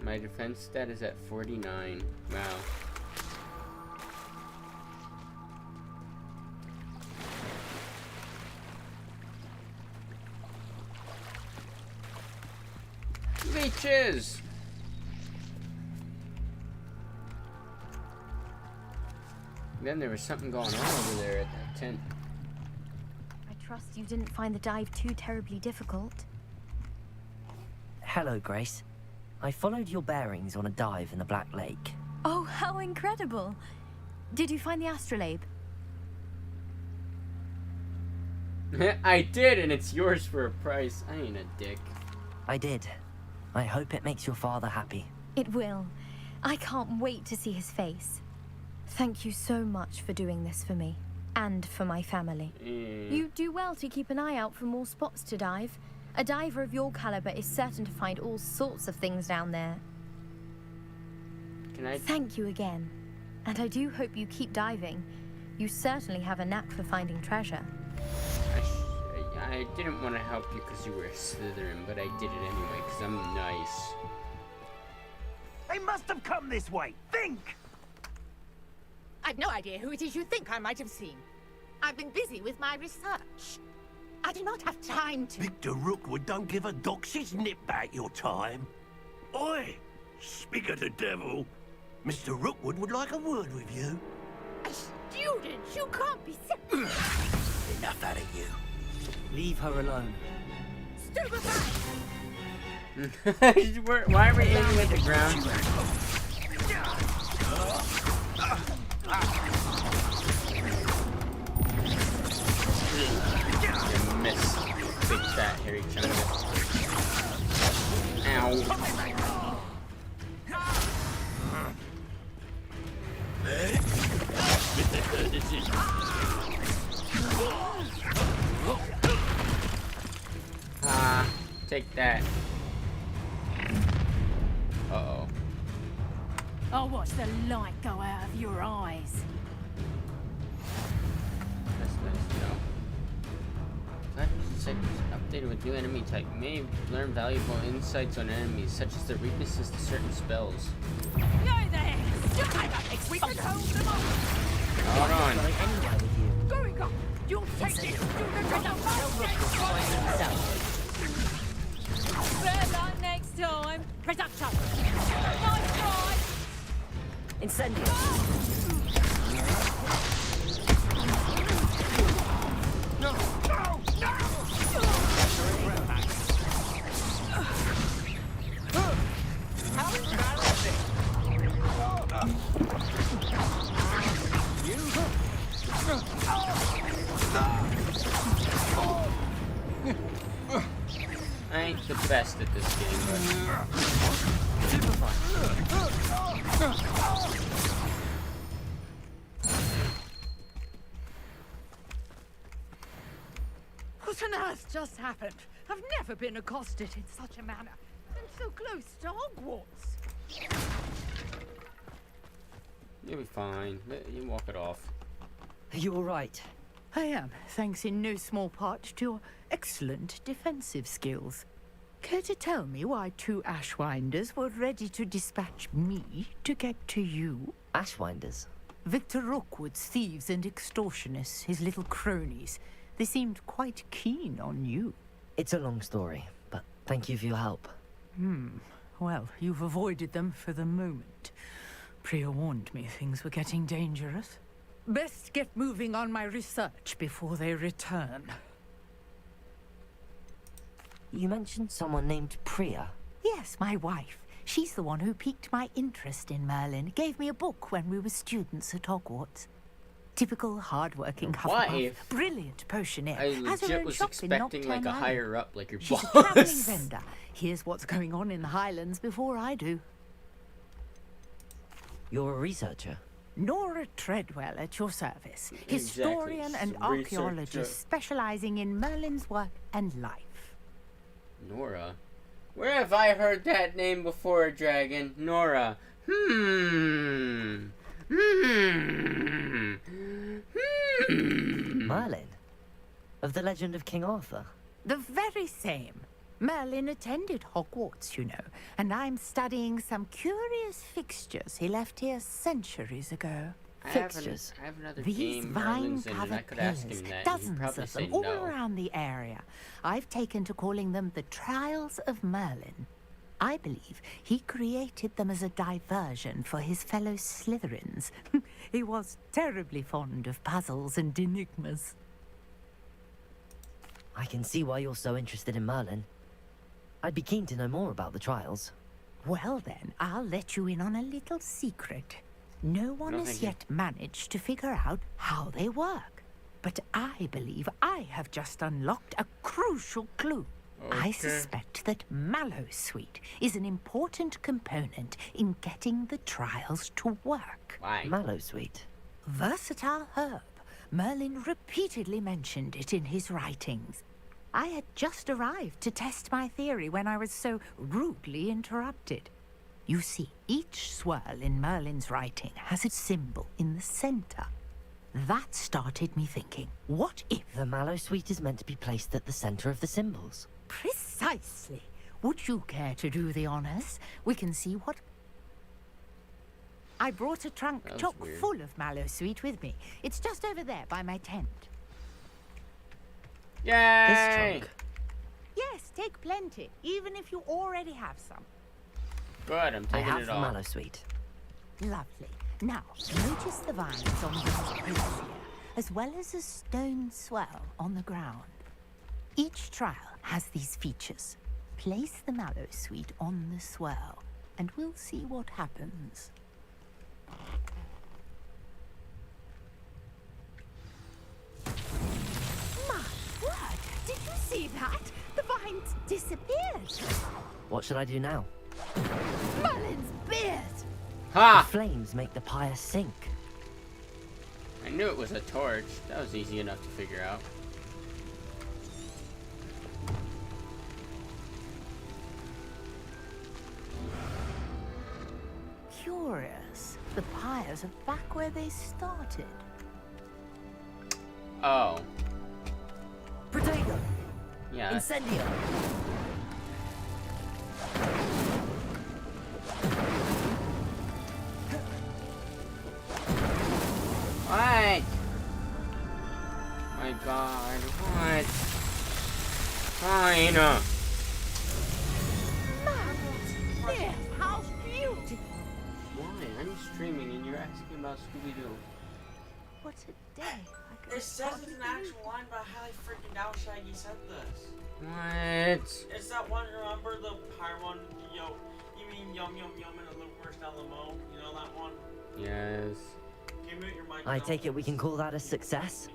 My defense stat is at 49. Wow. Leeches! Then there was something going on over there at that tent. I trust you didn't find the dive too terribly difficult. Hello, Grace. I followed your bearings on a dive in the Black Lake. Oh, how incredible! Did you find the astrolabe? I did, and it's yours for a price. I ain't a dick. I did. I hope it makes your father happy. It will. I can't wait to see his face. Thank you so much for doing this for me. And for my family. You do well to keep an eye out for more spots to dive. A diver of your caliber is certain to find all sorts of things down there. Can I... Thank you again. And I do hope you keep diving. You certainly have a knack for finding treasure. I didn't want to help you because you were a Slytherin, but I did it anyway because I'm nice. They must have come this way. Think! I've no idea who it is you think I might have seen. I've been busy with my research. I do not have time to... Victor Rookwood don't give a doxy's nip back your time. Oi! Speak of the devil. Mr. Rookwood would like a word with you. A student? You can't be... Enough out of you. Leave her alone. Why are we aiming at the ground? You miss. Big fat hairy chunk of it. Ow. Take that. Uh-oh. I'll watch the light go out of your eyes. That's nice to know. That updated with new enemy type. You may learn valuable insights on enemies, such as their weaknesses to certain spells. Yo there! We can hold them up! Hold on. Going up! You'll take this! Better luck next time! Production! Nice try! Incendio! No! No! How embarrassing! I ain't the best at this game, but super fun. What on earth just happened? I've never been accosted in such a manner. And so close to Hogwarts. You'll be fine. You walk it off. Are you alright? I am, thanks in no small part to your excellent defensive skills. Care to tell me why 2 Ashwinders were ready to dispatch me to get to you? Ashwinders? Victor Rookwood's thieves and extortionists, his little cronies. They seemed quite keen on you. It's a long story, but thank you for your help. Well, you've avoided them for the moment. Priya warned me things were getting dangerous. Best get moving on my research before they return. You mentioned someone named Priya. Yes, my wife. She's the one who piqued my interest in Merlin. Gave me a book when we were students at Hogwarts. Typical hard-working Hufflepuff. Wife? Brilliant potioneer. I Has her legit own was shop in expecting like a Knockturn Alley. higher up, like your She's boss. a traveling vendor. Here's what's going on in the Highlands before I do. You're a researcher? Nora Treadwell at your service. Exactly. Historian and She's a researcher. archaeologist specializing in Merlin's work and life. Nora? Where have I heard that name before, Dragon? Nora. Merlin? Of the legend of King Arthur? The very same. Merlin attended Hogwarts, you know, and I'm studying some curious fixtures he left here centuries ago. I have another These game Merlin's in, and I vine-covered could ask pillars, him that, and he'd dozens probably of say them, all no. around the area. I've taken to calling them the Trials of Merlin. I believe he created them as a diversion for his fellow Slytherins. He was terribly fond of puzzles and enigmas. I can see why you're so interested in Merlin. I'd be keen to know more about the trials. Well then, I'll let you in on a little secret. No one has yet managed to figure out how they work. But I believe I have just unlocked a crucial clue. I suspect that Mallowsweet is an important component in getting the trials to work. Why? Mallowsweet? Versatile herb. Merlin repeatedly mentioned it in his writings. I had just arrived to test my theory when I was so rudely interrupted. You see, each swirl in Merlin's writing has a symbol in the center. That started me thinking, what if... The Mallowsweet is meant to be placed at the center of the symbols. Precisely. Would you care to do the honors? We can see what... I brought a trunk chock full of Mallowsweet with me. It's just over there by my tent. Yay! This trunk? Yes, take plenty, even if you already have some. Good, I'm taking I have it the all. Mallowsweet. Lovely. Now, notice the vines on the trees here, as well as a stone swell on the ground. Each trial has these features. Place the Mallowsweet on the swell, and we'll see what happens. My word! Did you see that? The vines disappeared. What should I do now? Merlin's beard! Ha! The flames make the pyre sink. I knew it was a torch. That was easy enough to figure out. Curious. The pyres are back where they started. Oh. Protego! Yeah. Incendio! What? My God, what? Fine. This house beautiful. Why? I'm streaming and you're asking about Scooby-Doo. What a day. It says it's an actual line, but how I freaking doubt Shaggy said this. What? It's that one, remember the pie one? Yo, you mean yum yum yum and a little worse down the mo? You know that one? Yes. Can you mute your mic? I take it we can call that a success?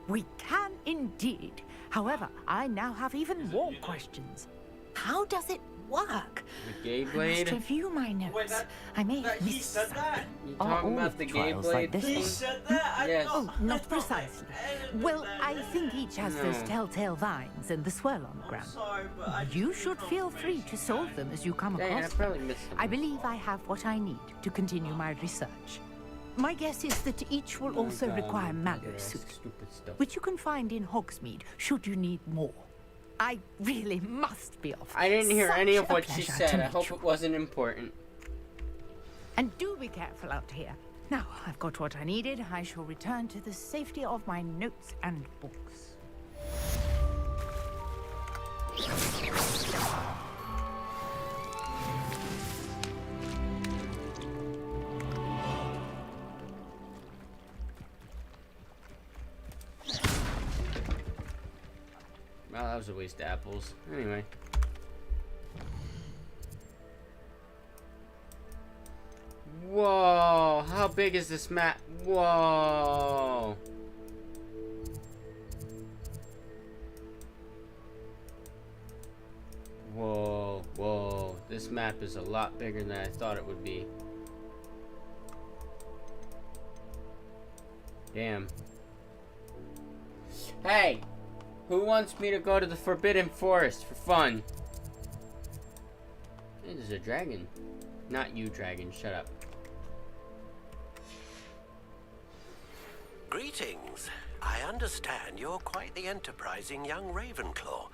We can indeed. However, I now have even more questions. How does it work? The gay I must blade? review my notes. Wait, I may have he missed said something. that? You Are talking all about of the gay trials blade like this thing? He said that? Yes. Oh, not precisely. Well, I think each has those telltale vines and the swirl on the ground. Sorry, but I You should feel free to solve them as you come Dang, I across probably them. missed something. I believe I have what I need to continue my research. My guess is that each will Oh my also God, require look at mallow that soup, stupid stuff. which you can find in Hogsmeade should you need more. I really must be off. I didn't hear Such any of a what she pleasure said. to I meet hope you. it wasn't important. And do be careful out here. Now, I've got what I needed. I shall return to the safety of my notes and books. Well, that was a waste of apples. Anyway. Whoa! How big is this map? Whoa! Whoa, whoa. This map is a lot bigger than I thought it would be. Damn. Hey! Who wants me to go to the Forbidden Forest for fun? Hey, there's a dragon. Not you, dragon. Shut up. Greetings. I understand you're quite the enterprising young Ravenclaw.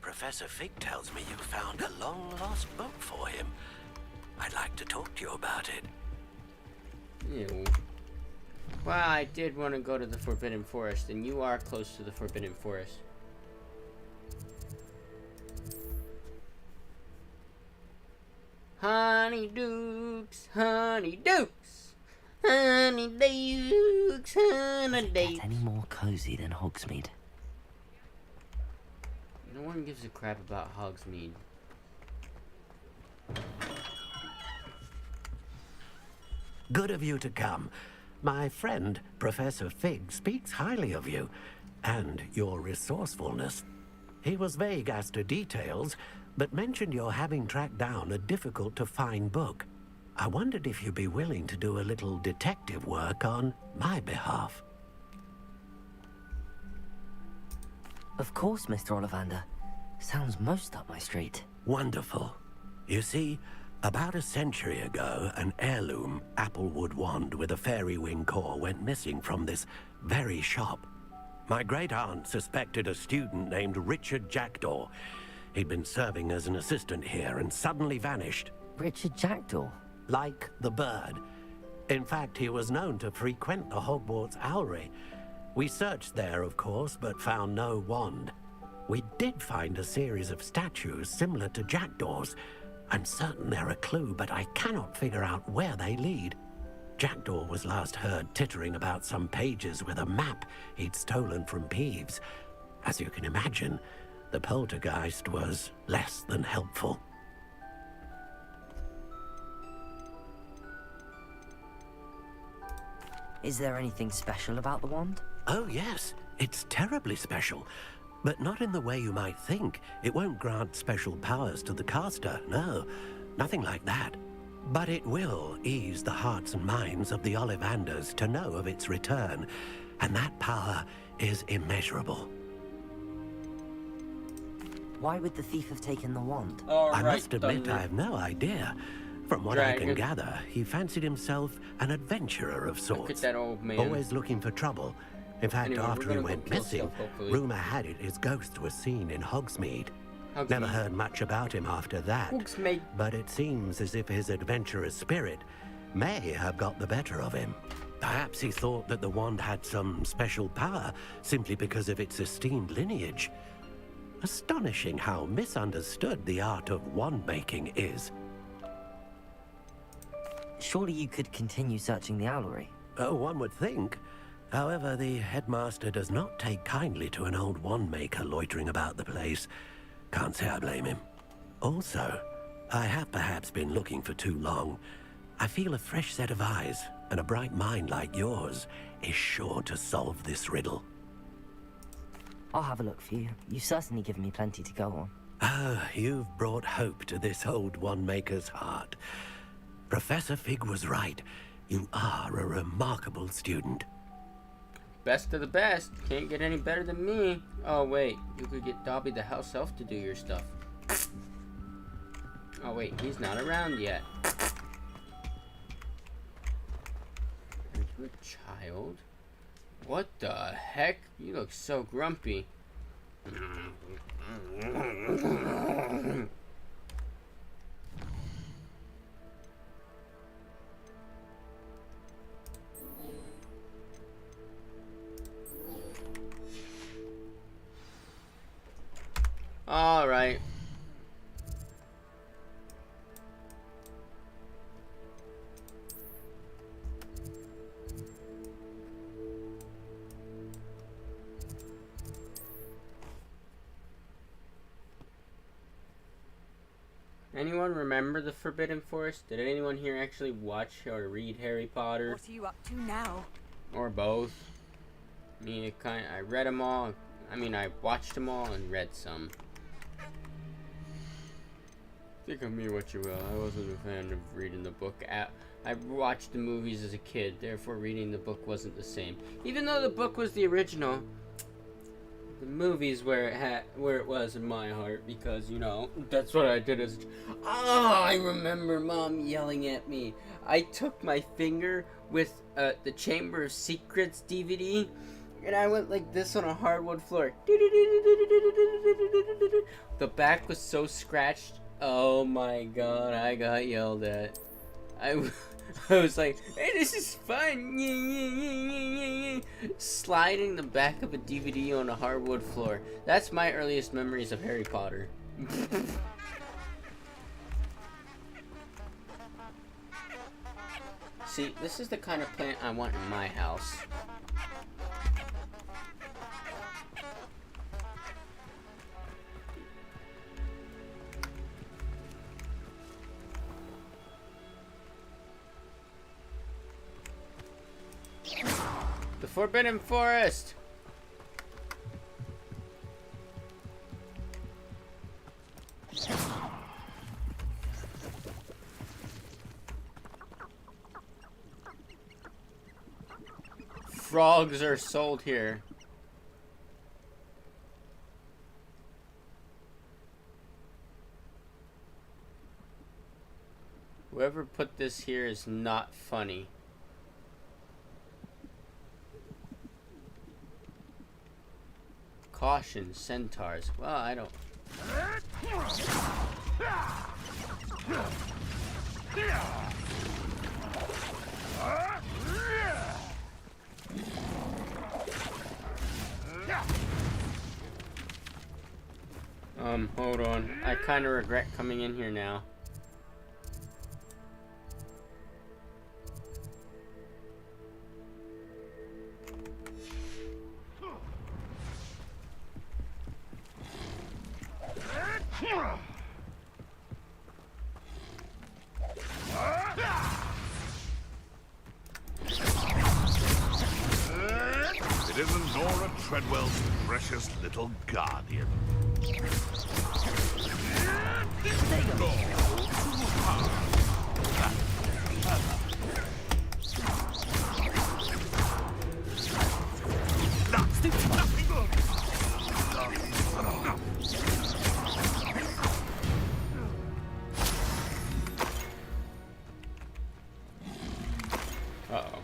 Professor Fig tells me you found a long-lost book for him. I'd like to talk to you about it. Ew. Well, I did want to go to the Forbidden Forest, and you are close to the Forbidden Forest. Honeydukes, honeydukes, honeydukes, honeydukes. Get any more cozy than Hogsmeade? No one gives a crap about Hogsmeade. Good of you to come. My friend, Professor Fig, speaks highly of you and your resourcefulness. He was vague as to details, but mentioned your having tracked down a difficult-to-find book. I wondered if you'd be willing to do a little detective work on my behalf. Of course, Mr. Ollivander. Sounds most up my street. Wonderful. You see, about a century ago, an heirloom applewood wand with a fairy wing core went missing from this very shop. My great-aunt suspected a student named Richard Jackdaw. He'd been serving as an assistant here and suddenly vanished. Richard Jackdaw? Like the bird. In fact, he was known to frequent the Hogwarts Owlery. We searched there, of course, but found no wand. We did find a series of statues similar to Jackdaw's. I'm certain they're a clue, but I cannot figure out where they lead. Jackdaw was last heard tittering about some pages with a map he'd stolen from Peeves. As you can imagine, the poltergeist was less than helpful. Is there anything special about the wand? Oh, yes. It's terribly special. But not in the way you might think. It won't grant special powers to the caster, no. Nothing like that. But it will ease the hearts and minds of the Ollivanders to know of its return. And that power is immeasurable. Why would the thief have taken the wand? I must admit I have no idea. From what I can gather, he fancied himself an adventurer of sorts. Look at that old man. Always looking for trouble. In fact, Anyway, after he went missing, rumor had it his ghost was seen in Hogsmeade. Never heard much about him after that. Hogsmeade. But it seems as if his adventurous spirit may have got the better of him. Perhaps he thought that the wand had some special power simply because of its esteemed lineage. Astonishing how misunderstood the art of wand making is. surely you could continue searching the owlery. Oh, one would think. However, the headmaster does not take kindly to an old wand-maker loitering about the place. Can't say I blame him. Also, I have perhaps been looking for too long. I feel a fresh set of eyes, and a bright mind like yours is sure to solve this riddle. I'll have a look for you. You've certainly given me plenty to go on. Ah, you've brought hope to this old wand-maker's heart. Professor Fig was right. You are a remarkable student. Best of the best. Can't get any better than me. Oh, wait. You could get Dobby the house elf to do your stuff. Oh, wait. He's not around yet. Are you a child? What the heck? You look so grumpy. All right. Anyone remember the Forbidden Forest? Did anyone here actually watch or read Harry Potter? What are you up to now? Or both? I mean, I read them all. I mean, I watched them all and read some. Think of me what you will. I wasn't a fan of reading the book. I watched the movies as a kid, therefore reading the book wasn't the same. Even though the book was the original, the movies where it was in my heart, because, you know, that's what I did as I remember Mom yelling at me. I took my finger with the Chamber of Secrets DVD, and I went like this on a hardwood floor. The back was so scratched. Oh my god, I got yelled at. I was like, hey, this is fun. Sliding the back of a DVD on a hardwood floor. That's my earliest memories of Harry Potter. See, this is the kind of plant I want in my house. The Forbidden Forest! Frogs are sold here. Whoever put this here is not funny. Caution, centaurs. Well, I don't... Hold on. I kind of regret coming in here now. It isn't Nora Treadwell's precious little guardian. Uh-oh.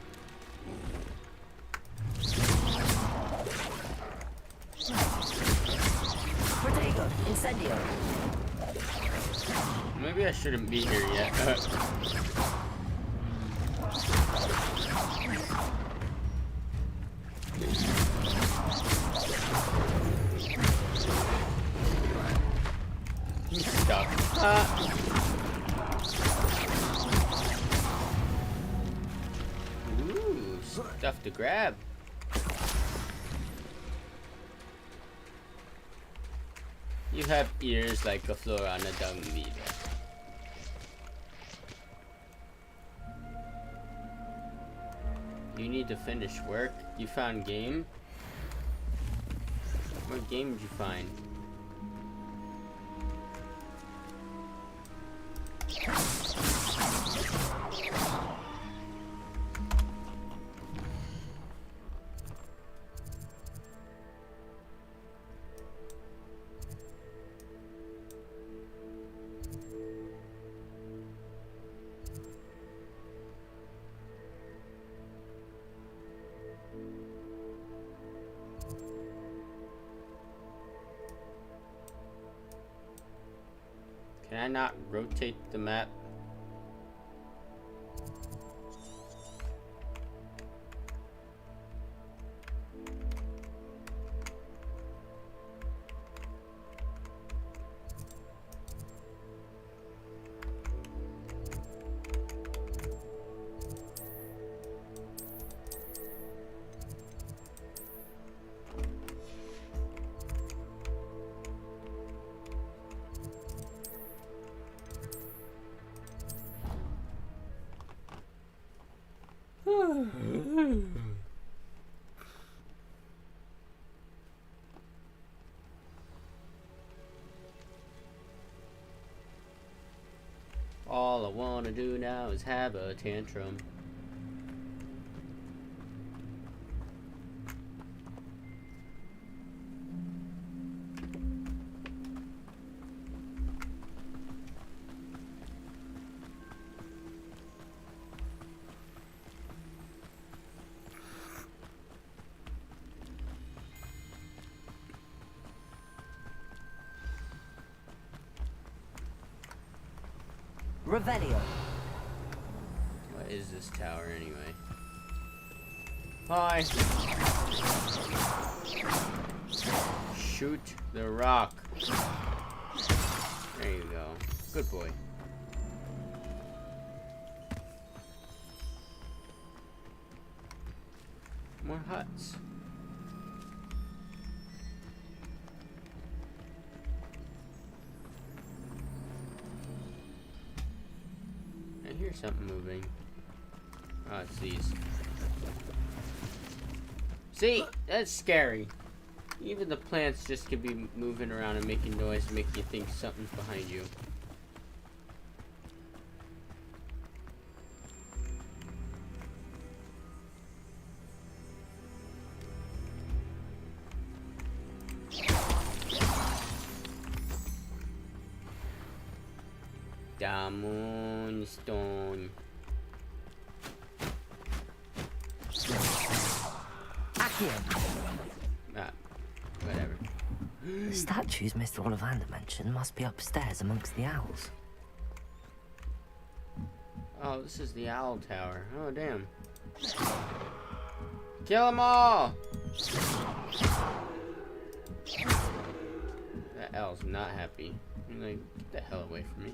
Protego, incendio. Maybe I shouldn't be here yet. He's stuck. stuff to grab. You have ears like a floor on a dung beetle. You need to finish work. You found game? What game did you find? Can I not rotate the map? All I wanna do now is have a tantrum. Revelio. What is this tower anyway? Hi. Shoot the rock. There you go. Good boy. More huts. I hear something moving. Oh, it's these. See? That's scary. Even the plants just could be moving around and making noise, make you think something's behind you. Diamond stone. Ah, whatever. The statues Mr. Ollivander mentioned must be upstairs amongst the owls. Oh, this is the owl tower. Oh, damn. Kill them all! That owl's not happy. I'm like, get the hell away from me.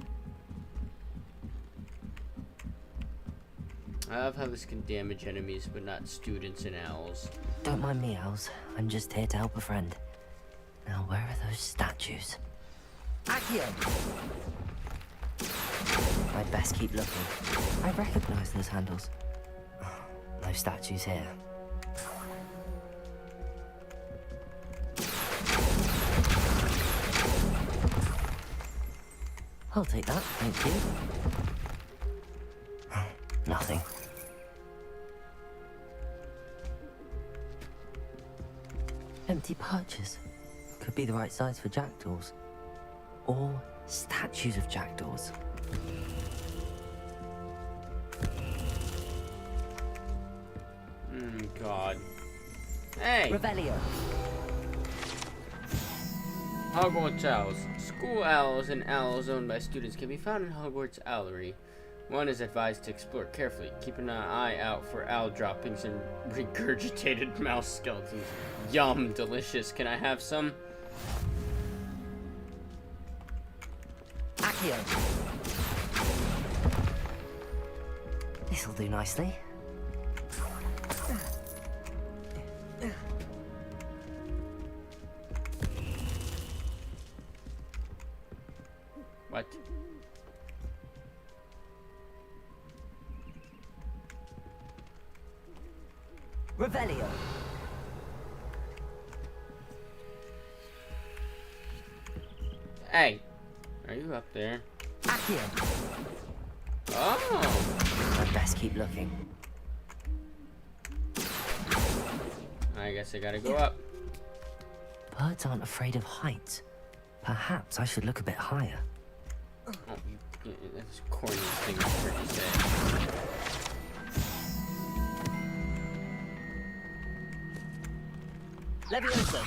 I love how this can damage enemies, but not students and owls. Don't mind me, owls. I'm just here to help a friend. Now, where are those statues? Accio. I'd best keep looking. I recognize those handles. No statues here. I'll take that, thank you. Nothing. Empty perches. Could be the right size for jackdaws. Or statues of jackdaws. God. Hey! Revelio. Hogwarts owls. School owls and owls owned by students can be found in Hogwarts Owlery. One is advised to explore carefully, keeping an eye out for owl droppings and regurgitated mouse skeletons. Yum, delicious. Can I have some? Accio. This'll do nicely. What? Revelio. Hey, are you up there? Accio. Oh! I'd best keep looking. I guess I gotta go up. Birds aren't afraid of heights. Perhaps I should look a bit higher. Oh, that's the corniest thing I've heard you say. Leviosa.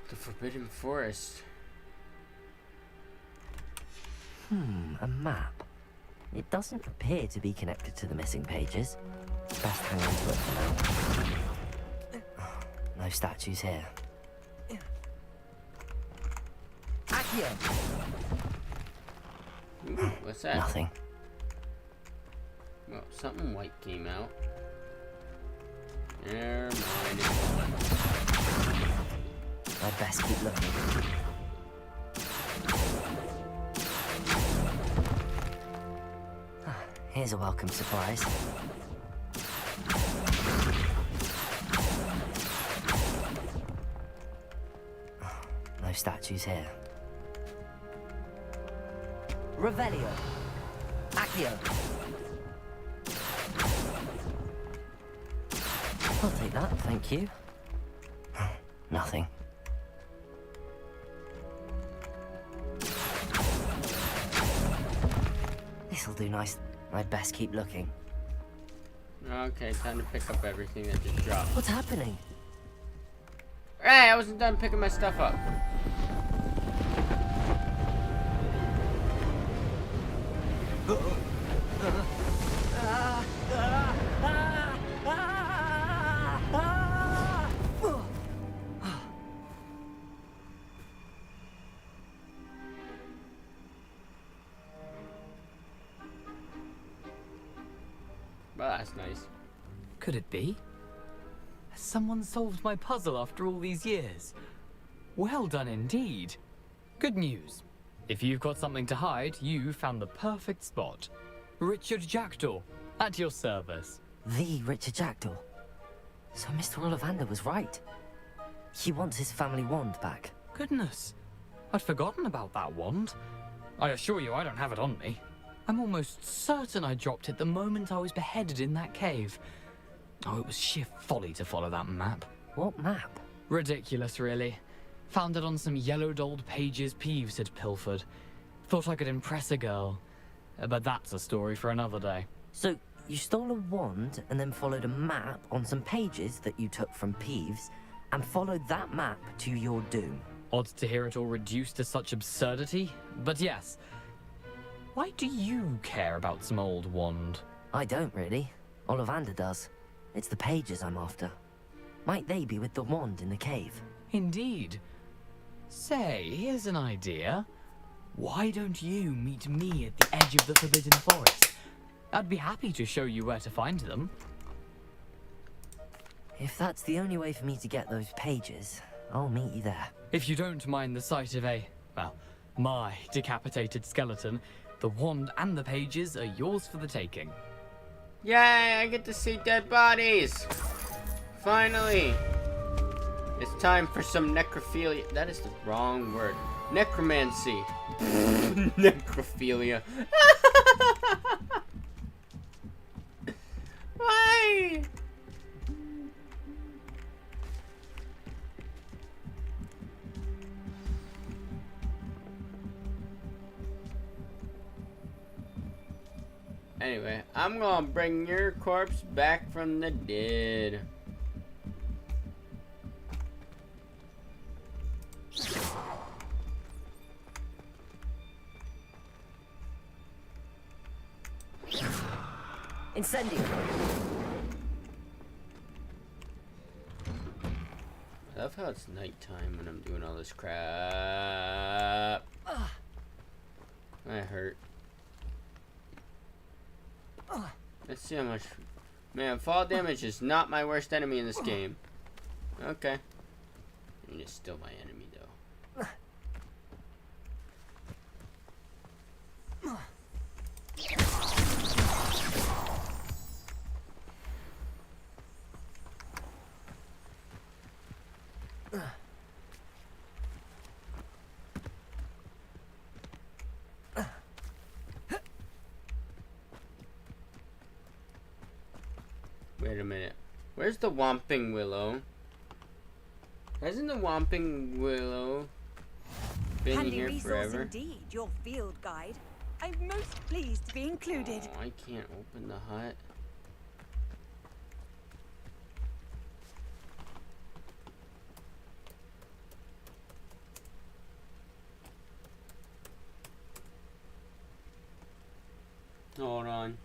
The Forbidden Forest. A map. It doesn't appear to be connected to the missing pages. Best hang on to it for now. No statues here. Accio! Ooh, what's that? Nothing. Well, something white came out. Never mind, it's gone. I'd best keep looking. Here's a welcome surprise. No statues here. Revelio. Accio. I'll take that, thank you. Nothing. This'll do nice. I'd best keep looking. Okay, time to pick up everything that just dropped. What's happening? Hey, I wasn't done picking my stuff up. Well, that's nice. Could it be? Has someone solved my puzzle after all these years? Well done indeed. Good news. If you've got something to hide, you found the perfect spot. Richard Jackdaw, at your service. The Richard Jackdaw. So Mr. Ollivander was right. He wants his family wand back. Goodness, I'd forgotten about that wand. I assure you I don't have it on me. I'm almost certain I dropped it the moment I was beheaded in that cave. Oh, it was sheer folly to follow that map. What map? Ridiculous, really. Found it on some yellowed old pages Peeves had pilfered. Thought I could impress a girl. But that's a story for another day. So, you stole a wand and then followed a map on some pages that you took from Peeves and followed that map to your doom. Odd to hear it all reduced to such absurdity, but yes. Why do you care about some old wand? I don't really. Ollivander does. It's the pages I'm after. Might they be with the wand in the cave? Indeed. Say, here's an idea. Why don't you meet me at the edge of the Forbidden Forest? I'd be happy to show you where to find them. If that's the only way for me to get those pages, I'll meet you there. If you don't mind the sight of my decapitated skeleton, the wand and the pages are yours for the taking. Yay, I get to see dead bodies! Finally! It's time for some necrophilia. That is the wrong word. Necromancy. Necrophilia. Why? Anyway, I'm gonna bring your corpse back from the dead. Incendio. I love how it's nighttime when I'm doing all this crap. I hurt. Let's see how much. Man, fall damage is not my worst enemy in this game. Okay. I mean, it's still my enemy, though. Wait a minute. Where's the Whomping Willow? Hasn't the Whomping Willow been Handy here resource forever? indeed, your field guide. I'm most pleased to be included. Oh, I can't open the hut. Hold on.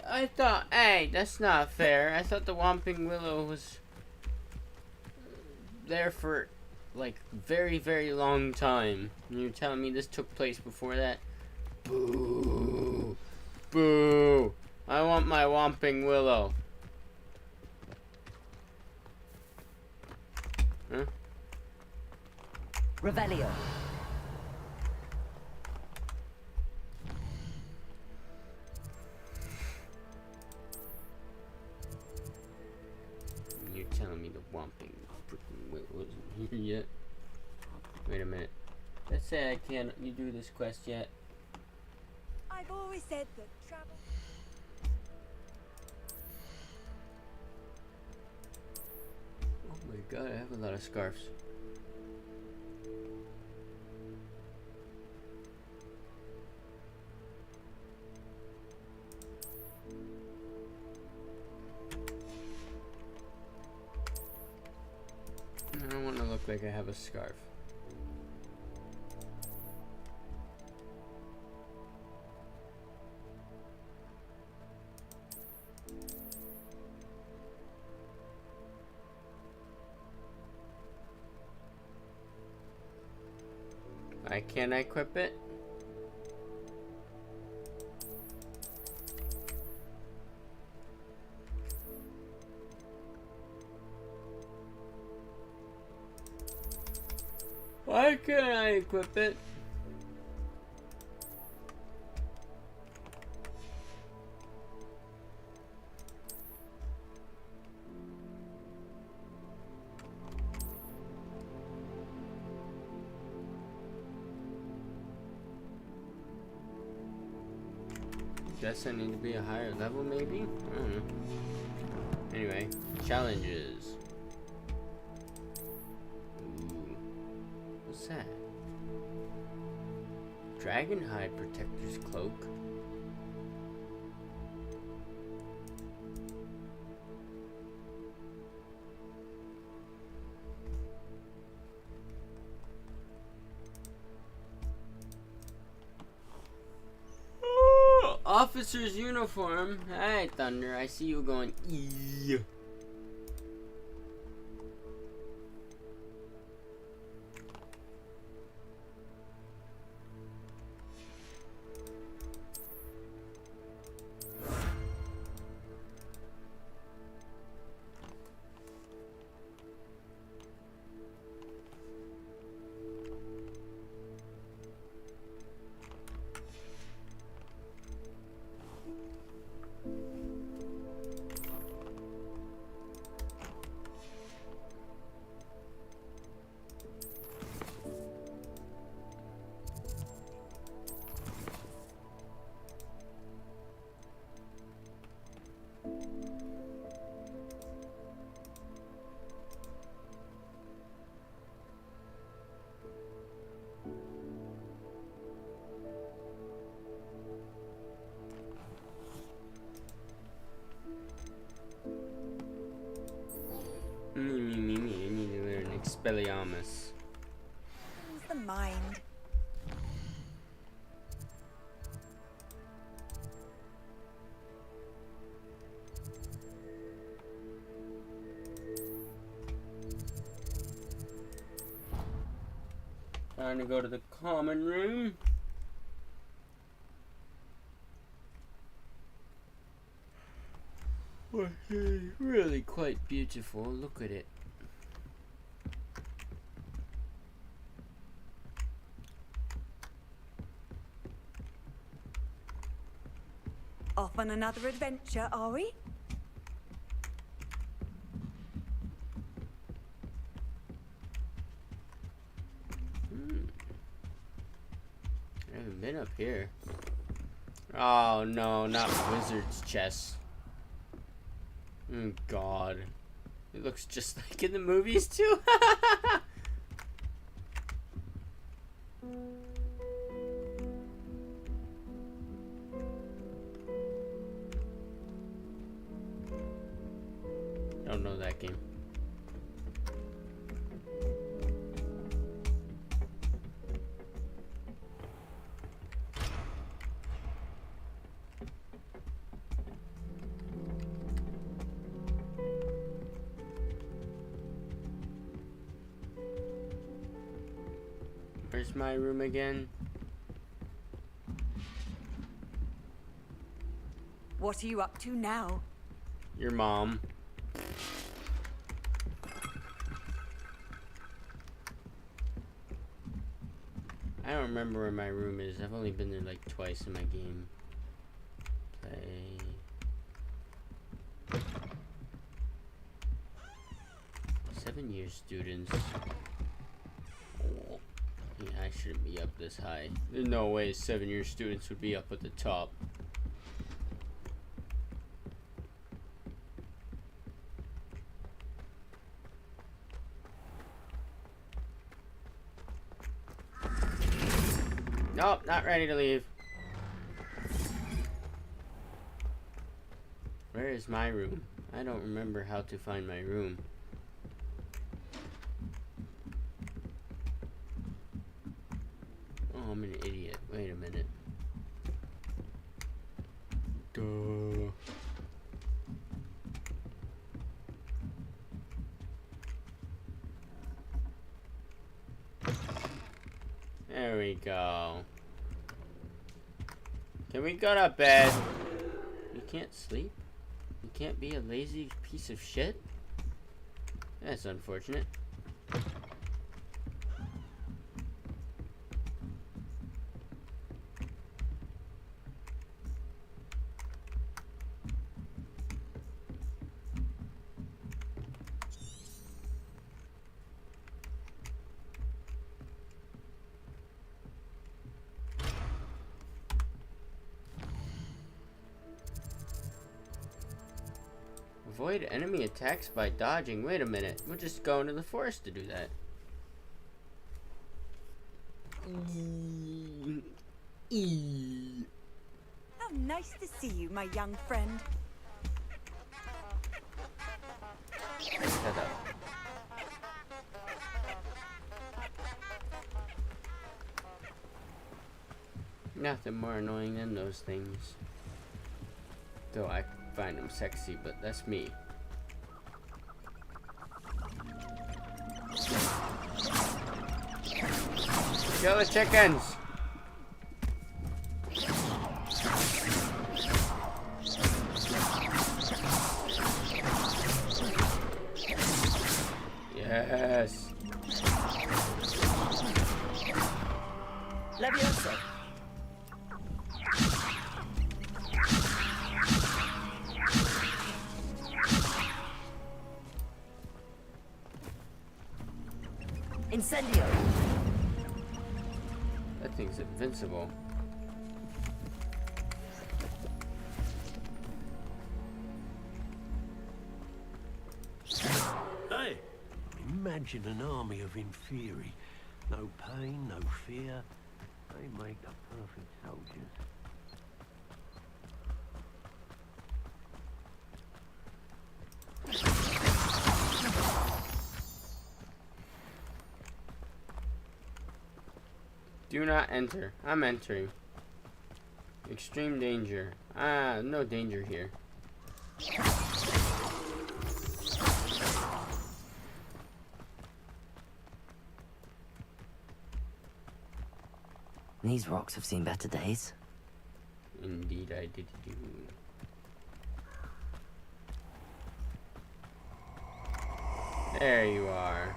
I thought, hey, that's not fair. I thought the Whomping Willow was there for like very, very long time. And you're telling me this took place before that? Boo! Boo! I want my Whomping Willow. Huh? Revelio. You're telling me the Whomping freaking Willow isn't here yet? Wait a minute. Let's say I can't. You do this quest yet? I've always said that travel. Oh my god, I have a lot of scarves. I don't want to look like I have a scarf. Can I equip it? Why can't I equip it? Guess I need to be a higher level, maybe? I don't know. Anyway, challenges. Ooh. What's that? Dragonhide Protector's Cloak. Officer's uniform. Hey, Thunder, I see you going. Eee. Expelliarmus. Use the mind. Time to go to the common room. Really quite beautiful. Look at it. Off on another adventure, are we? I haven't been up here. Oh no, not wizard's chess. Oh god. It looks just like in the movies too. Don't know that game. Where's my room again? What are you up to now? Your mom. I don't remember where my room is. I've only been there like twice in my game. Play. 7-year students. Oh. Yeah, I shouldn't be up this high. There's no way 7-year students would be up at the top. Nope, not ready to leave. Where is my room? I don't remember how to find my room. Oh, I'm an idiot. Wait a minute. Duh. There we go. Can we go to bed? You can't sleep? You can't be a lazy piece of shit? That's unfortunate. Avoid enemy attacks by dodging. Wait a minute. We'll just go into the forest to do that. How nice to see you, my young friend. Shut up. Nothing more annoying than those things. Though I find them sexy, but that's me. Kill the chickens! Yes! Leviosa. Incendio. That thing's invincible. Hey! Imagine an army of inferi. No pain, no fear. They make the perfect soldiers. Do not enter. I'm entering. Extreme danger. Ah, no danger here. These rocks have seen better days. Indeed I did do. There you are.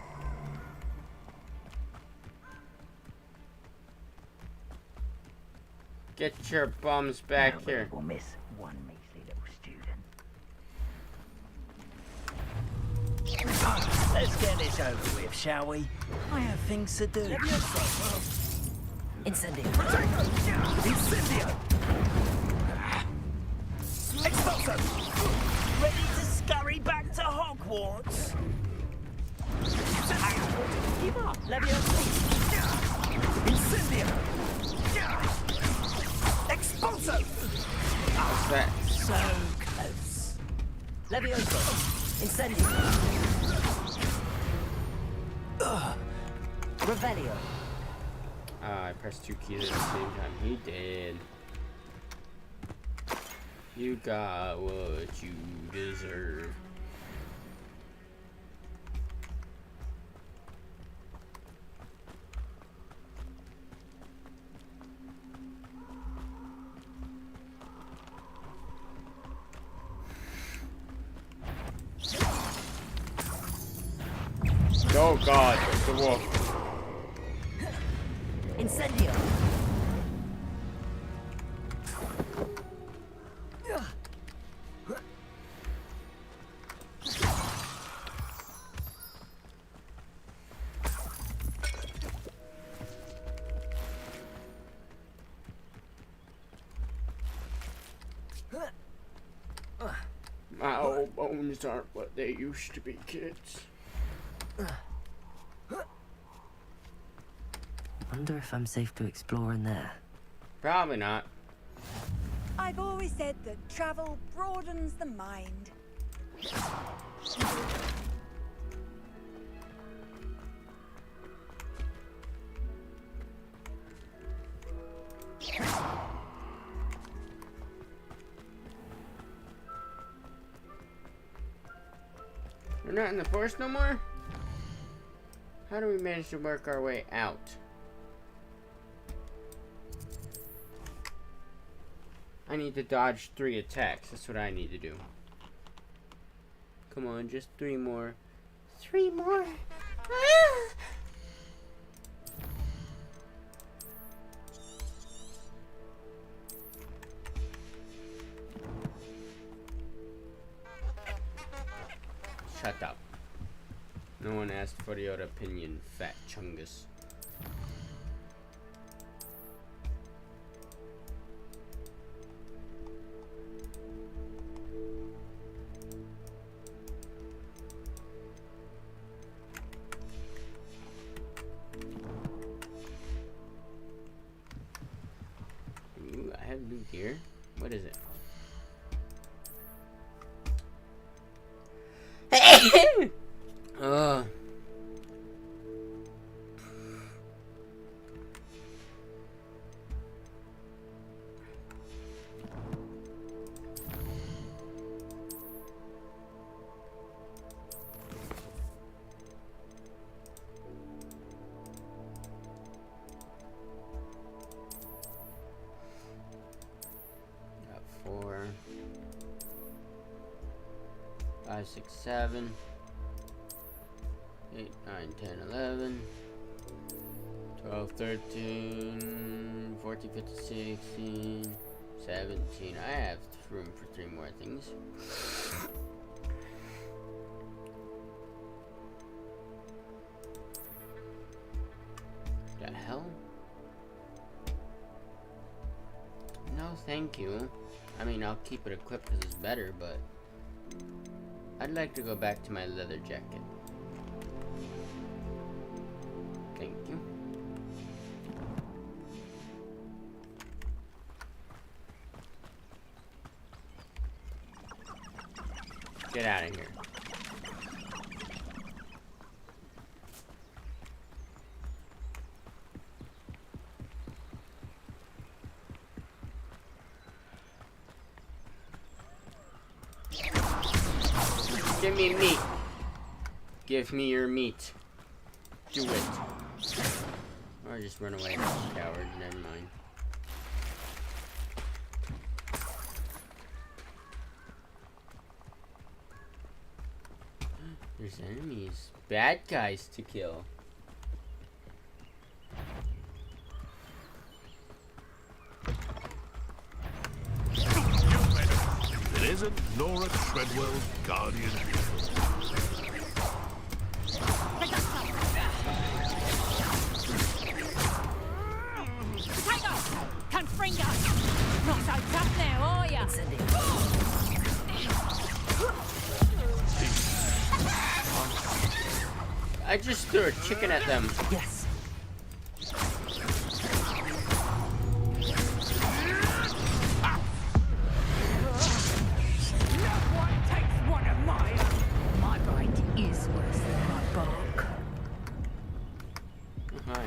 Get your bums back here. We'll miss one measly little student. Let's get this over with, shall we? I have things to do. Incendio. Incendio! Expulso! Ready to scurry back to Hogwarts? Give up! Leviosa! Incendio! Expulso! What's that? So close. Leviosa. Incendio. Revelio. Ah, I pressed 2 keys at the same time. He did. You got what you deserve. Oh God, it's the wolf. Incendio. My old bones aren't what they used to be, kids. Wonder if I'm safe to explore in there. Probably not. I've always said that travel broadens the mind. We're not in the forest no more? How do we manage to work our way out? I need to dodge 3 attacks. That's what I need to do. Come on, just 3 more. 3 more? Ah! Shut up. No one asked for your opinion, fat chungus. Ooh, I have loot here. What is it? Ugh. Got 4, 5, 6, 7. 8, 9, 10, 11, 12, 13, 14, 15, 16, 17. I have room for 3 more things. The hell? No, thank you. I mean, I'll keep it equipped because it's better, but I'd like to go back to my leather jacket. Thank you. Get out of here. Give me meat. Give me your meat. Do it. Or just run away, coward. Never mind. There's enemies. Bad guys to kill. It isn't Nora Treadwell's guardian angel. Confringo! Not so tough now, are ya? I just threw a chicken at them. Yes. No one takes one of mine! My bite is worse than my bark. Hi.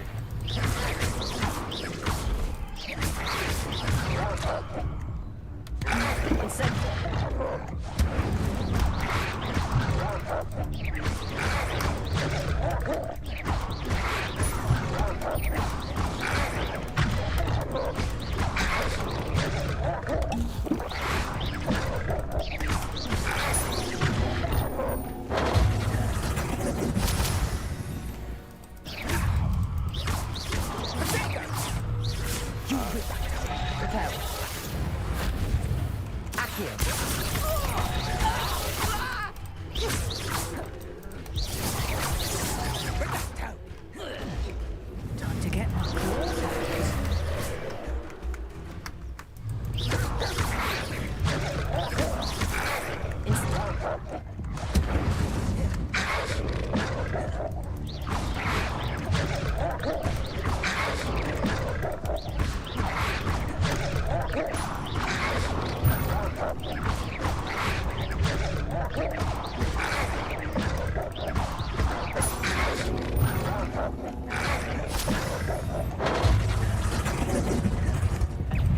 Time to get my claws out.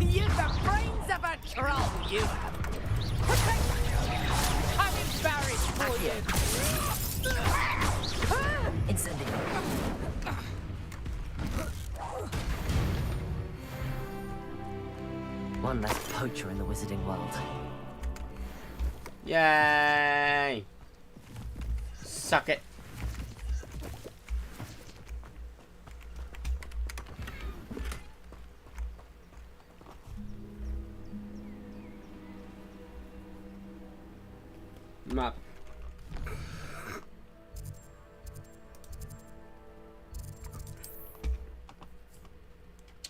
You've the brains of a troll, you have. I'm embarrassed for you. Incendio. One less poacher in the wizarding world. Yay! Suck it. Map.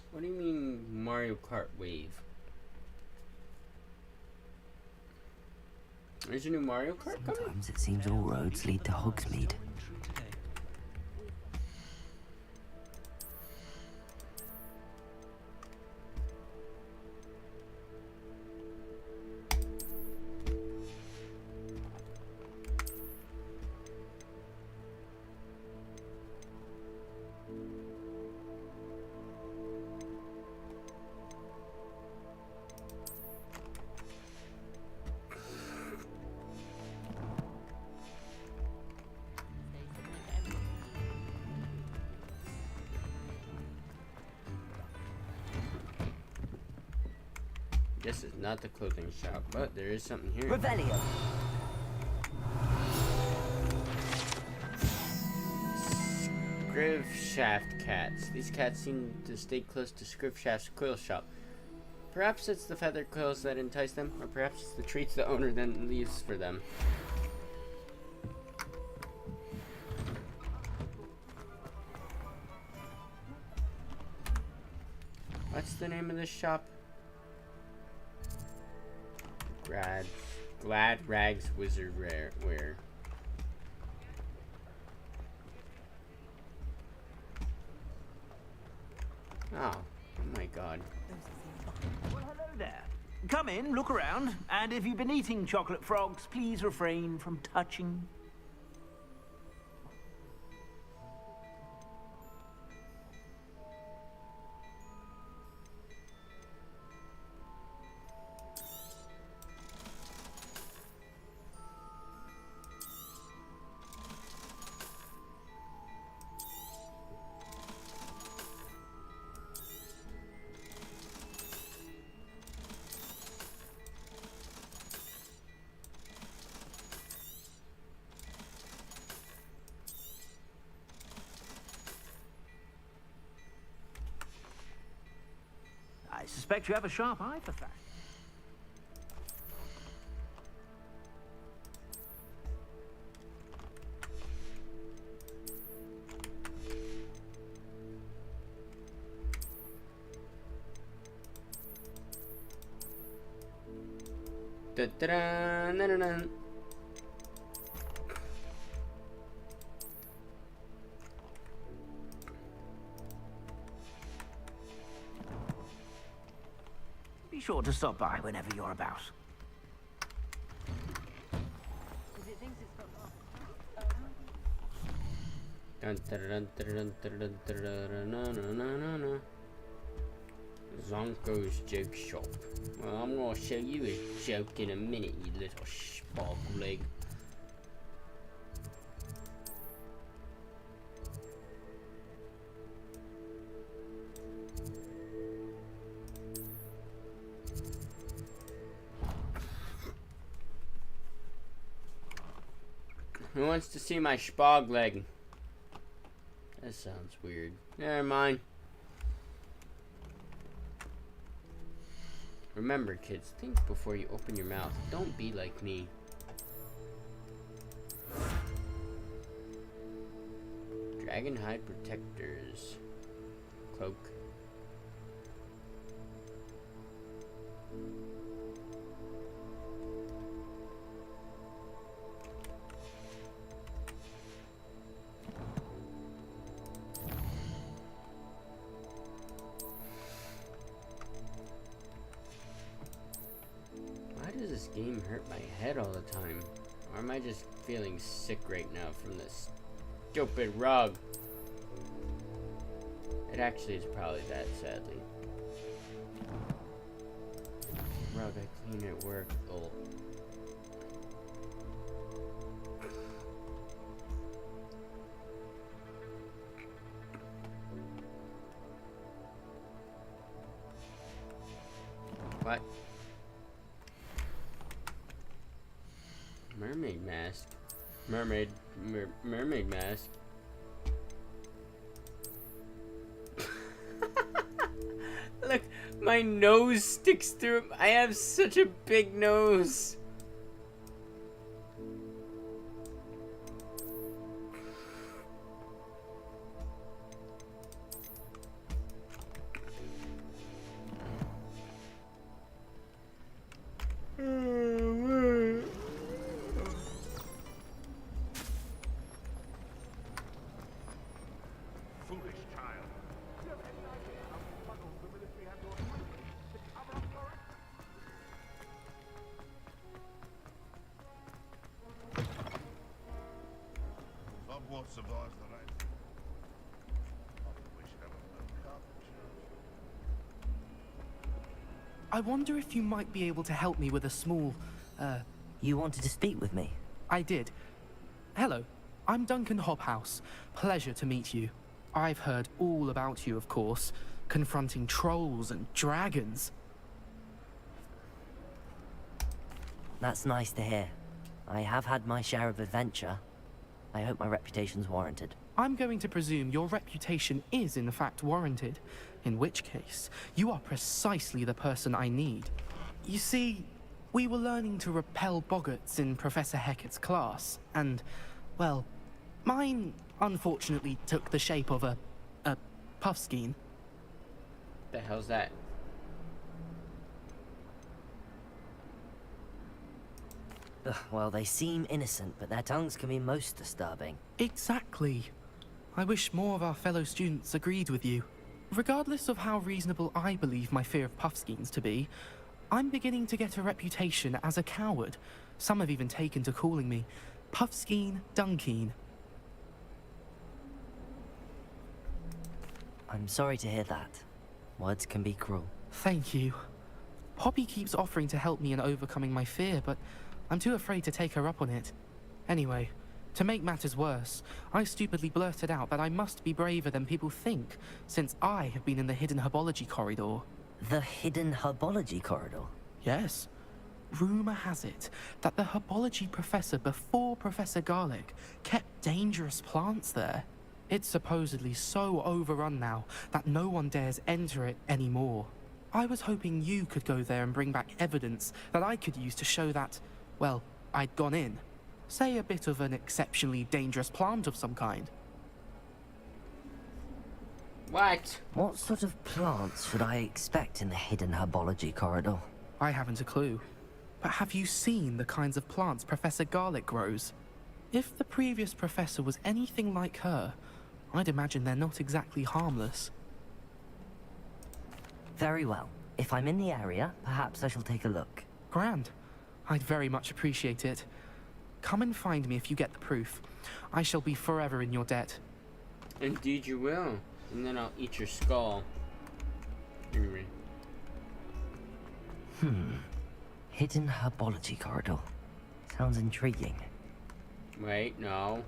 What do you mean Mario Kart Wave? There's a new Mario Kart coming? Sometimes it seems all roads lead to Hogsmeade. This is not the clothing shop, but there is something here. Revelio. Scriveshaft cats. These cats seem to stay close to Scriveshaft's quill shop. Perhaps it's the feathered quills that entice them, or perhaps it's the treats the owner then leaves for them. What's the name of this shop? Glad Rags Wizard Wear. Oh my god. Well, hello there. Come in, look around, and if you've been eating chocolate frogs, please refrain from touching. suspect you have a sharp eye for facts. Da-da-da, na-na-na. Be sure to stop by whenever you're about. Dun, dun, dun, dun, dun, dun, dun, dun, na, na, na, na. Zonko's joke shop. Well, I'm gonna show you a joke in a minute, you little sparkle leg. Who wants to see my spog leg? That sounds weird. Never mind. Remember, kids, think before you open your mouth. Don't be like me. Dragon hide protectors. Cloak. Why does this game hurt my head all the time? Or am I just feeling sick right now from this stupid rug? It actually is probably that, sadly. Rug I clean at work. Oh. What? Mermaid mask. Mermaid mask. Look, my nose sticks through. I have such a big nose. What survives the night? I wonder if you might be able to help me with a small, You wanted to speak with me? I did. Hello, I'm Duncan Hobhouse. Pleasure to meet you. I've heard all about you, of course, confronting trolls and dragons. That's nice to hear. I have had my share of adventure. I hope my reputation's warranted. I'm going to presume your reputation is in fact warranted, in which case, you are precisely the person I need. You see, we were learning to repel boggarts in Professor Hecat's class, and, well, mine unfortunately took the shape of a puffskein. The hell's that? Ugh, well, they seem innocent, but their tongues can be most disturbing. Exactly. I wish more of our fellow students agreed with you. Regardless of how reasonable I believe my fear of puffskeins to be, I'm beginning to get a reputation as a coward. Some have even taken to calling me Puffskeen Dunkeen. I'm sorry to hear that. Words can be cruel. Thank you. Poppy keeps offering to help me in overcoming my fear, but I'm too afraid to take her up on it. Anyway, to make matters worse, I stupidly blurted out that I must be braver than people think, since I have been in the hidden herbology corridor. The hidden herbology corridor? Yes. Rumor has it that the herbology professor before Professor Garlic kept dangerous plants there. It's supposedly so overrun now that no one dares enter it anymore. I was hoping you could go there and bring back evidence that I could use to show that, well, I'd gone in. Say a bit of an exceptionally dangerous plant of some kind. What? What sort of plants should I expect in the hidden herbology corridor? I haven't a clue. But have you seen the kinds of plants Professor Garlic grows? If the previous professor was anything like her, I'd imagine they're not exactly harmless. Very well. If I'm in the area, perhaps I shall take a look. Grand. I'd very much appreciate it. Come and find me if you get the proof. I shall be forever in your debt. Indeed you will. And then I'll eat your skull. Anyway. Hidden herbology corridor. Sounds intriguing. Wait, no.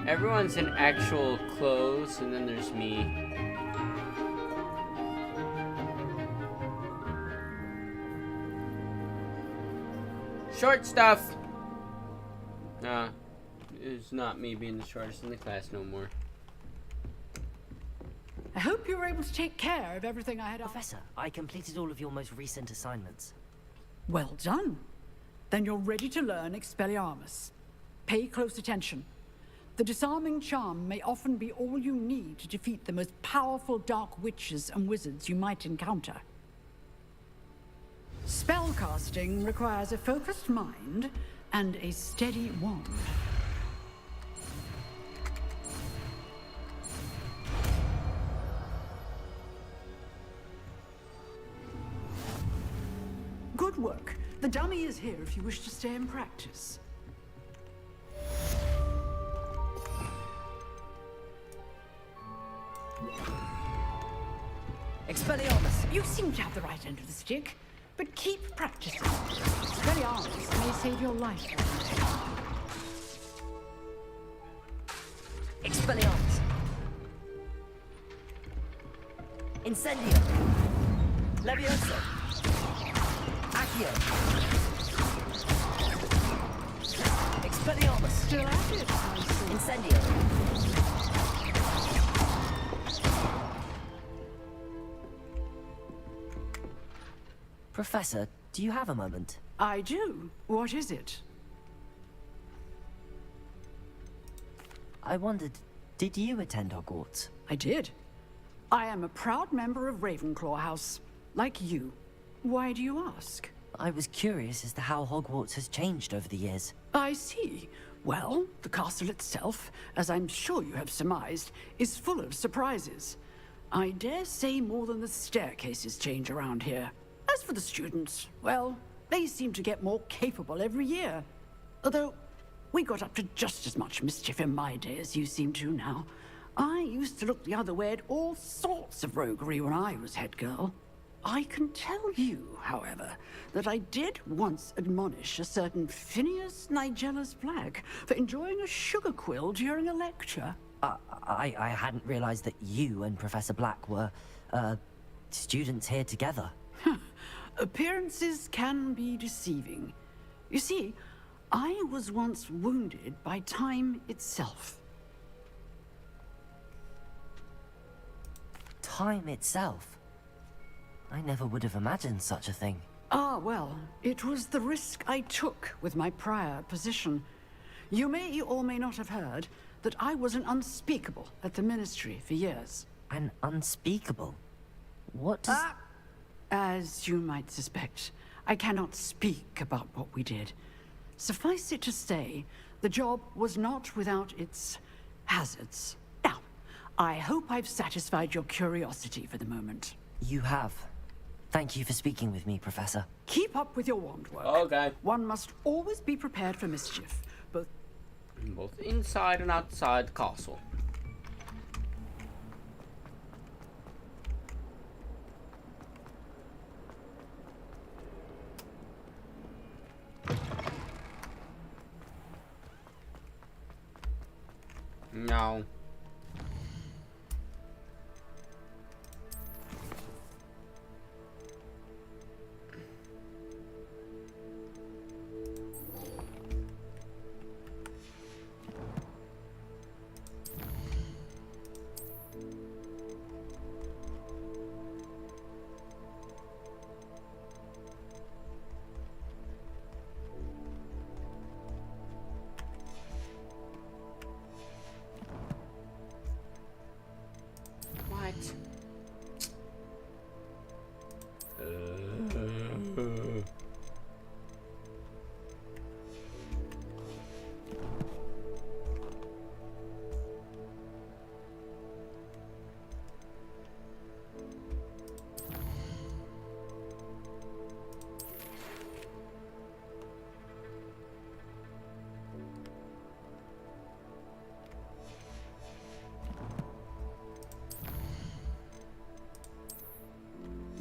Everyone's in actual clothes, and then there's me. Short stuff! Nah, it's not me being the shortest in the class no more. I hope you were able to take care of everything I had. Professor, I completed all of your most recent assignments. Well done. Then you're ready to learn Expelliarmus. Pay close attention. The disarming charm may often be all you need to defeat the most powerful dark witches and wizards you might encounter. Spellcasting requires a focused mind and a steady wand. Good work. The dummy is here if you wish to stay and practice. Expelliarmus! You seem to have the right end of the stick, but keep practicing. Expelliarmus may save your life. Expelliarmus! Incendio! Levioso! Accio! Expelliarmus! Still at it, I see. Incendio! Professor, do you have a moment? I do. What is it? I wondered, did you attend Hogwarts? I did. I am a proud member of Ravenclaw House, like you. Why do you ask? I was curious as to how Hogwarts has changed over the years. I see. Well, the castle itself, as I'm sure you have surmised, is full of surprises. I dare say more than the staircases change around here. As for the students, well, they seem to get more capable every year. Although, we got up to just as much mischief in my day as you seem to now. I used to look the other way at all sorts of roguery when I was head girl. I can tell you, however, that I did once admonish a certain Phineas Nigella's Black for enjoying a sugar quill during a lecture. I hadn't realized that you and Professor Black were, students here together. Appearances can be deceiving. You see, I was once wounded by time itself. Time itself? I never would have imagined such a thing. Ah, well, it was the risk I took with my prior position. You may or may not have heard that I was an unspeakable at the Ministry for years. An unspeakable? What does... As you might suspect, I cannot speak about what we did. Suffice it to say, the job was not without its hazards. Now, I hope I've satisfied your curiosity for the moment. You have. Thank you for speaking with me, Professor. Keep up with your wand work. Okay. One must always be prepared for mischief, both inside and outside the castle. No.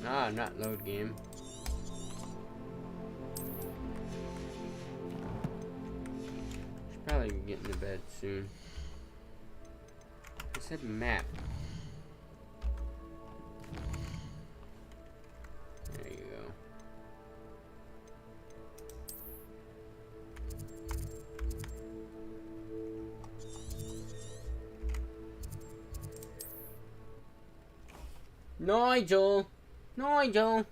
Ah, not load game. Should probably be getting to bed soon. It said map. There you go. Nigel! Nigel!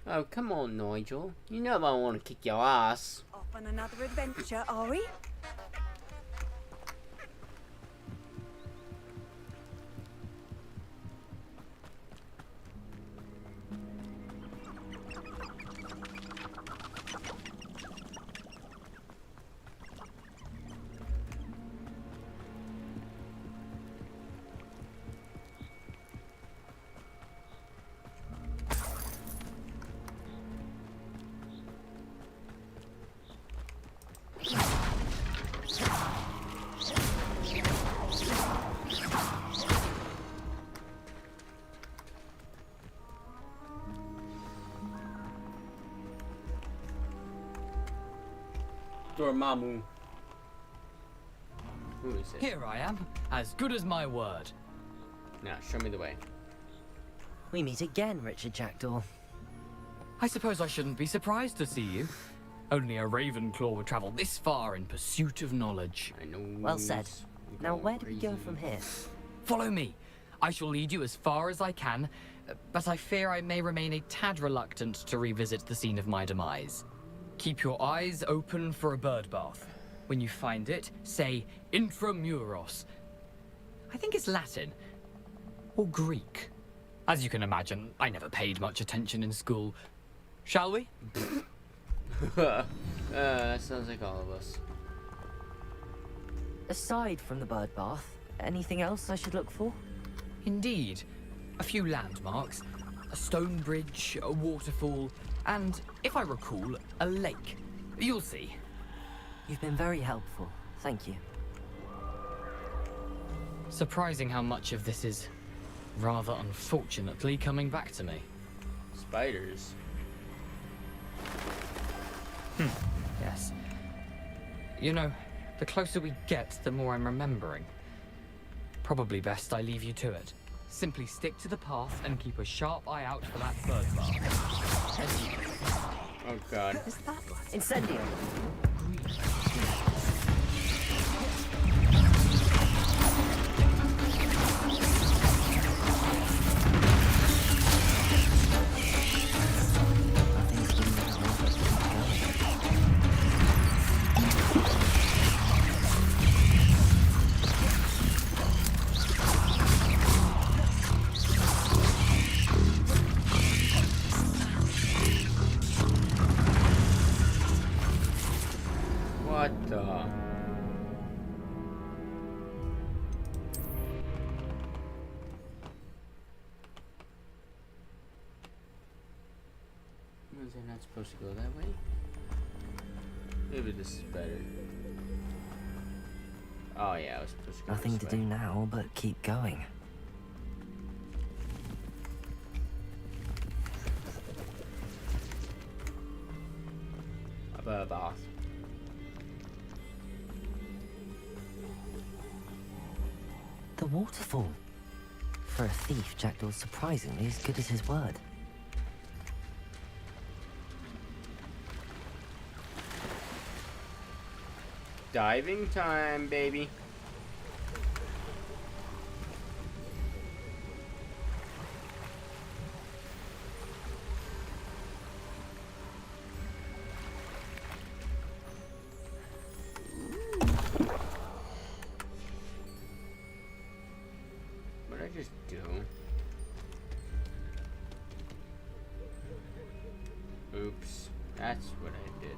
Oh, come on, Nigel. You know I want to kick your ass. Off on another adventure, are we? Dormammu. Who is it? Here I am, as good as my word. Now, show me the way. We meet again, Richard Jackdaw. I suppose I shouldn't be surprised to see you. Only a Ravenclaw would travel this far in pursuit of knowledge. I know. Well said. Now, where do we go from here? Follow me. I shall lead you as far as I can, but I fear I may remain a tad reluctant to revisit the scene of my demise. Keep your eyes open for a bird bath. When you find it, say intramuros. I think it's Latin. Or Greek. As you can imagine, I never paid much attention in school. Shall we? That sounds like all of us. Aside from the bird bath, anything else I should look for? Indeed. A few landmarks. A stone bridge, a waterfall, and, if I recall, a lake. You'll see. You've been very helpful. Thank you. Surprising how much of this is, rather unfortunately, coming back to me. Spiders. Yes. You know, the closer we get, the more I'm remembering. Probably best I leave you to it. Simply stick to the path and keep a sharp eye out for that bird bath. Oh god. Is that Incendio? What the? Was I not supposed to go that way? Maybe this is better. Oh yeah, I was supposed to go Nothing this to way. do now but keep going. A bird bath. The waterfall. For a thief, Jackdaw's surprisingly as good as his word. Diving time, baby. What did I just do? Oops, that's what I did.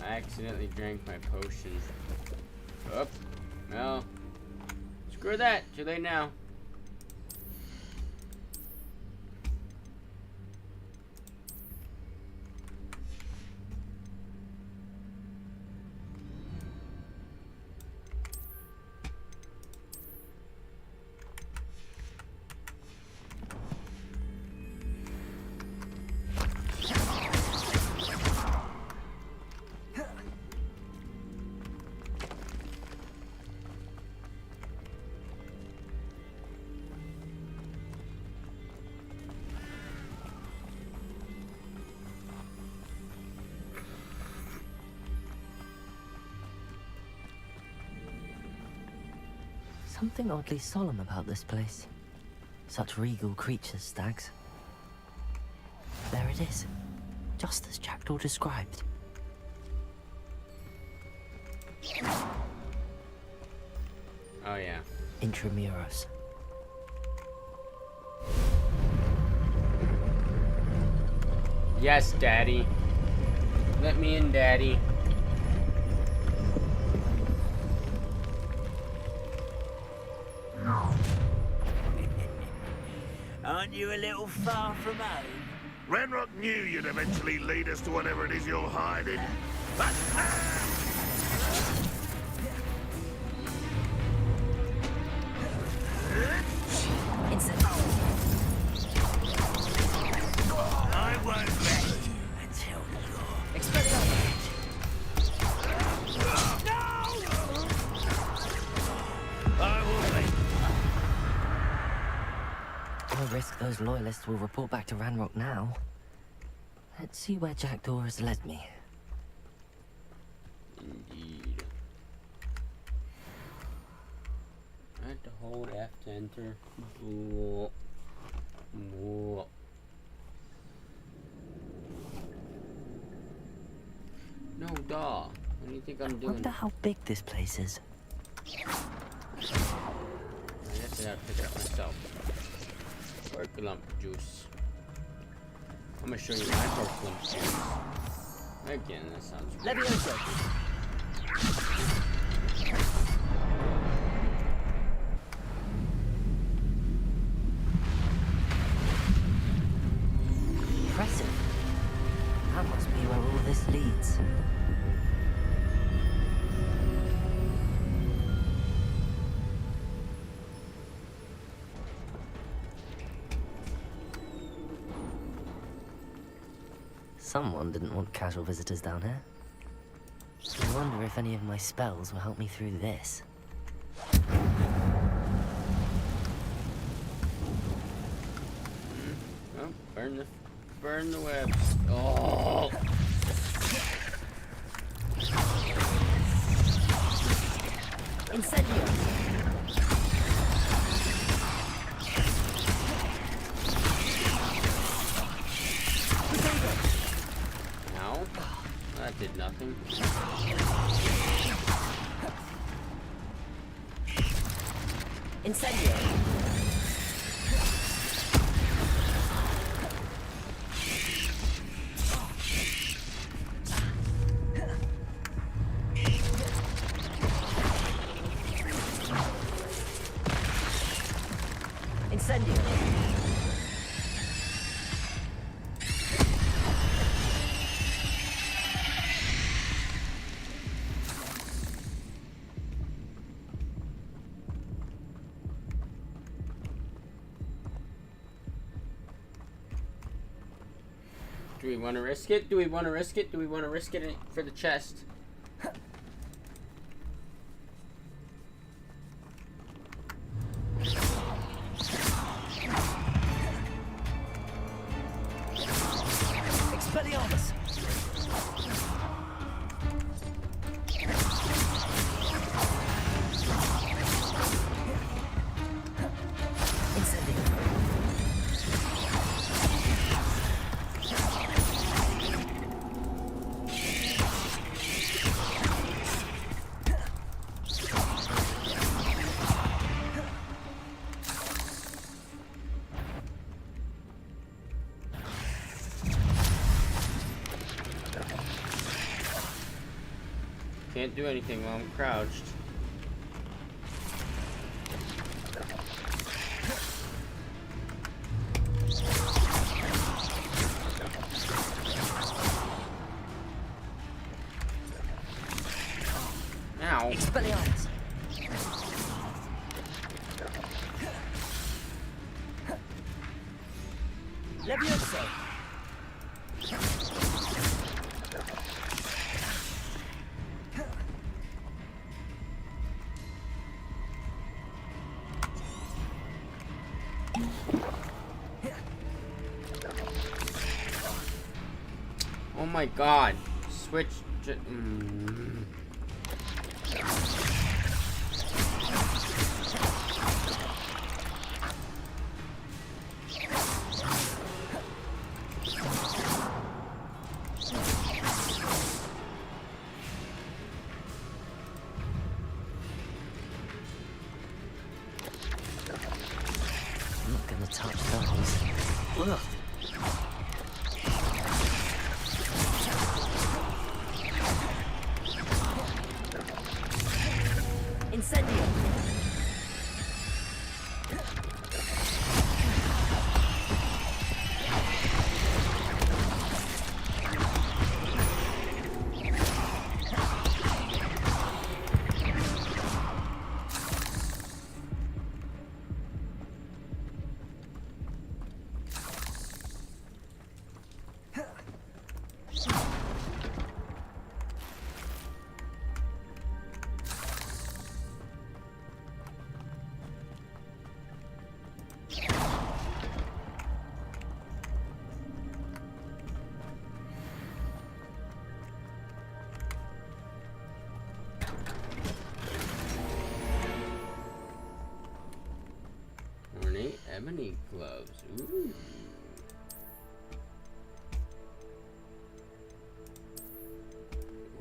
I accidentally drank my potion. Oh, no. Screw that. Too late now. something oddly solemn about this place. Such regal creatures, stags. There it is, just as Jackdaw described. Oh yeah. Intramuros. Yes, Daddy. Let me in, Daddy. Aren't you a little far from home? Ranrock knew you'd eventually lead us to whatever it is you're hiding. But I won't rest until you're exploded. I will wait. No risk those loyalists will report back to Ranrock now. Let's see where Jackdaw has led me. Indeed. I have to hold F to enter. Whoa. Whoa. No, duh. What do you think I'm doing? Wonder how big this place is. I guess I gotta pick it up myself. Porculump juice. I'm gonna show you my porculump juice. Again, that sounds weird. Impressive. That must be where all this leads. Someone didn't want casual visitors down here. I wonder if any of my spells will help me through this. Oh, burn the webs. Oh! Incendio. No, that did nothing. Incendio. Incendio. Do we want to risk it? Do we want to risk it? Do we want to risk it for the chest? Expelliarmus. Can't do anything while I'm crouched. Ow. Expelliarmus. Levioso. Oh my god. Switch. touch those. Ugh. Incendio! Ornate ebony gloves. Ooh.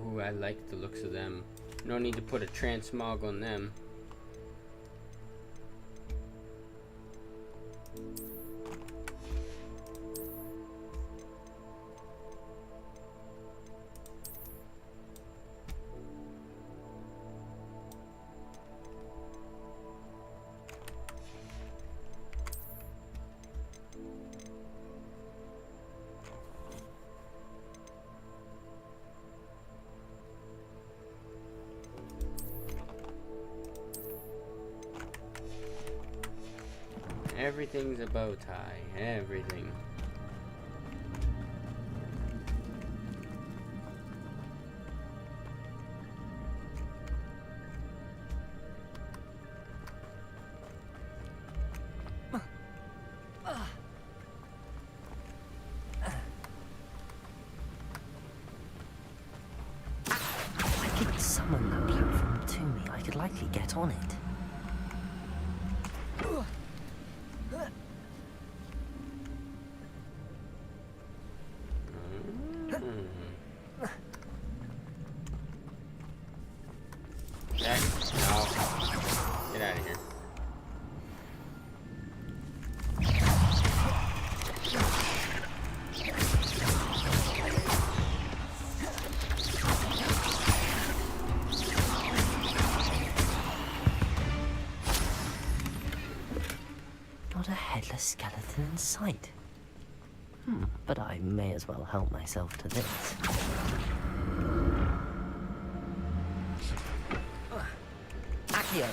Ooh, I like the looks of them. No need to put a transmog on them. Everything's a bow tie. Everything. If I could summon that platform to me, I could likely get on it. Jack, no. Get out of here. Not a headless skeleton in sight. But I may as well help myself to this. Accio!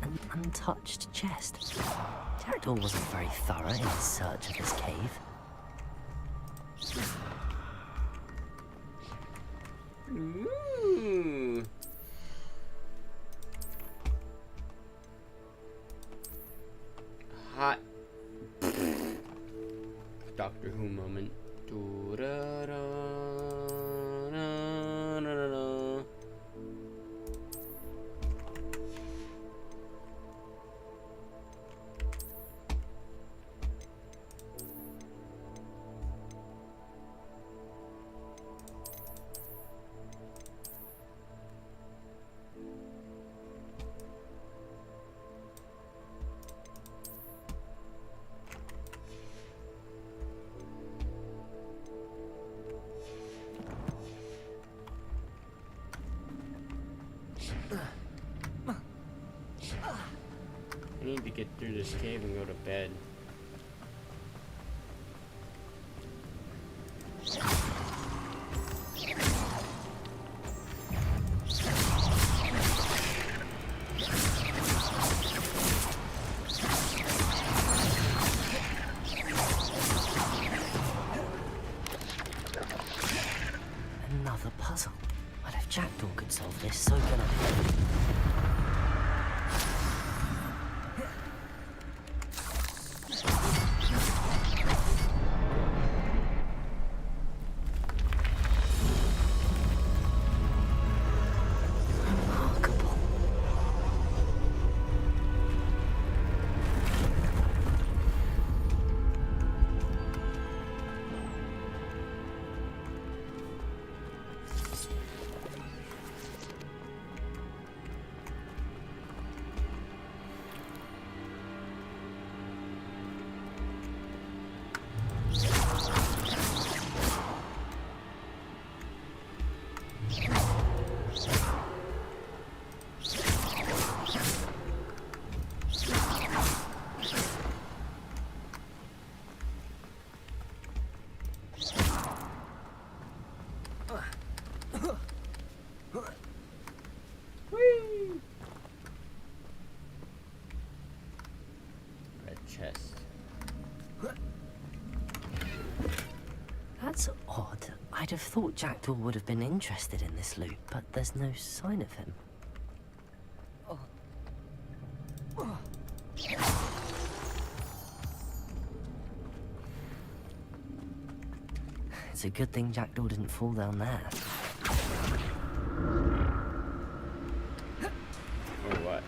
An untouched chest. Jackdaw wasn't very thorough in his search of this cave. Ooh. Hot Doctor Who moment. Do-da-da-da-da-da-da. I need to get through this cave and go to bed. Another puzzle. Well, if Jackdaw could solve this, so can I. chest. That's odd. I'd have thought Jackdaw would have been interested in this loot, but there's no sign of him. It's a good thing Jackdaw didn't fall down there. Or what?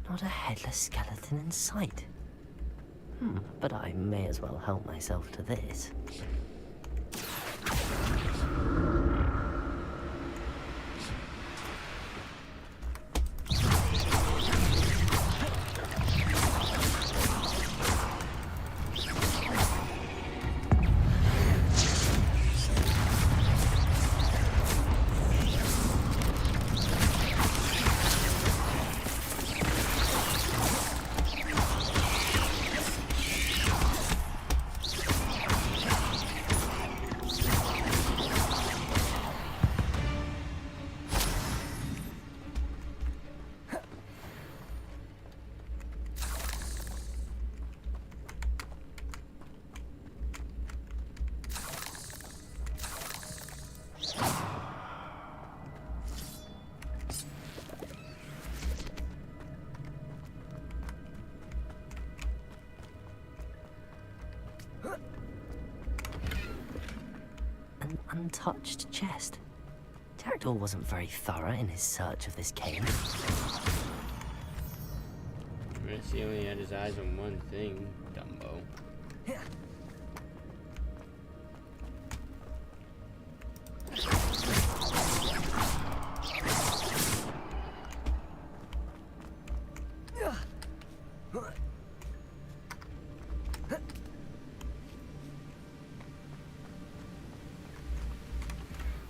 Not a headless skeleton in sight. But I may as well help myself to this. An untouched chest. Jackdaw wasn't very thorough in his search of this cave. I guess he only had his eyes on one thing, Dumbo.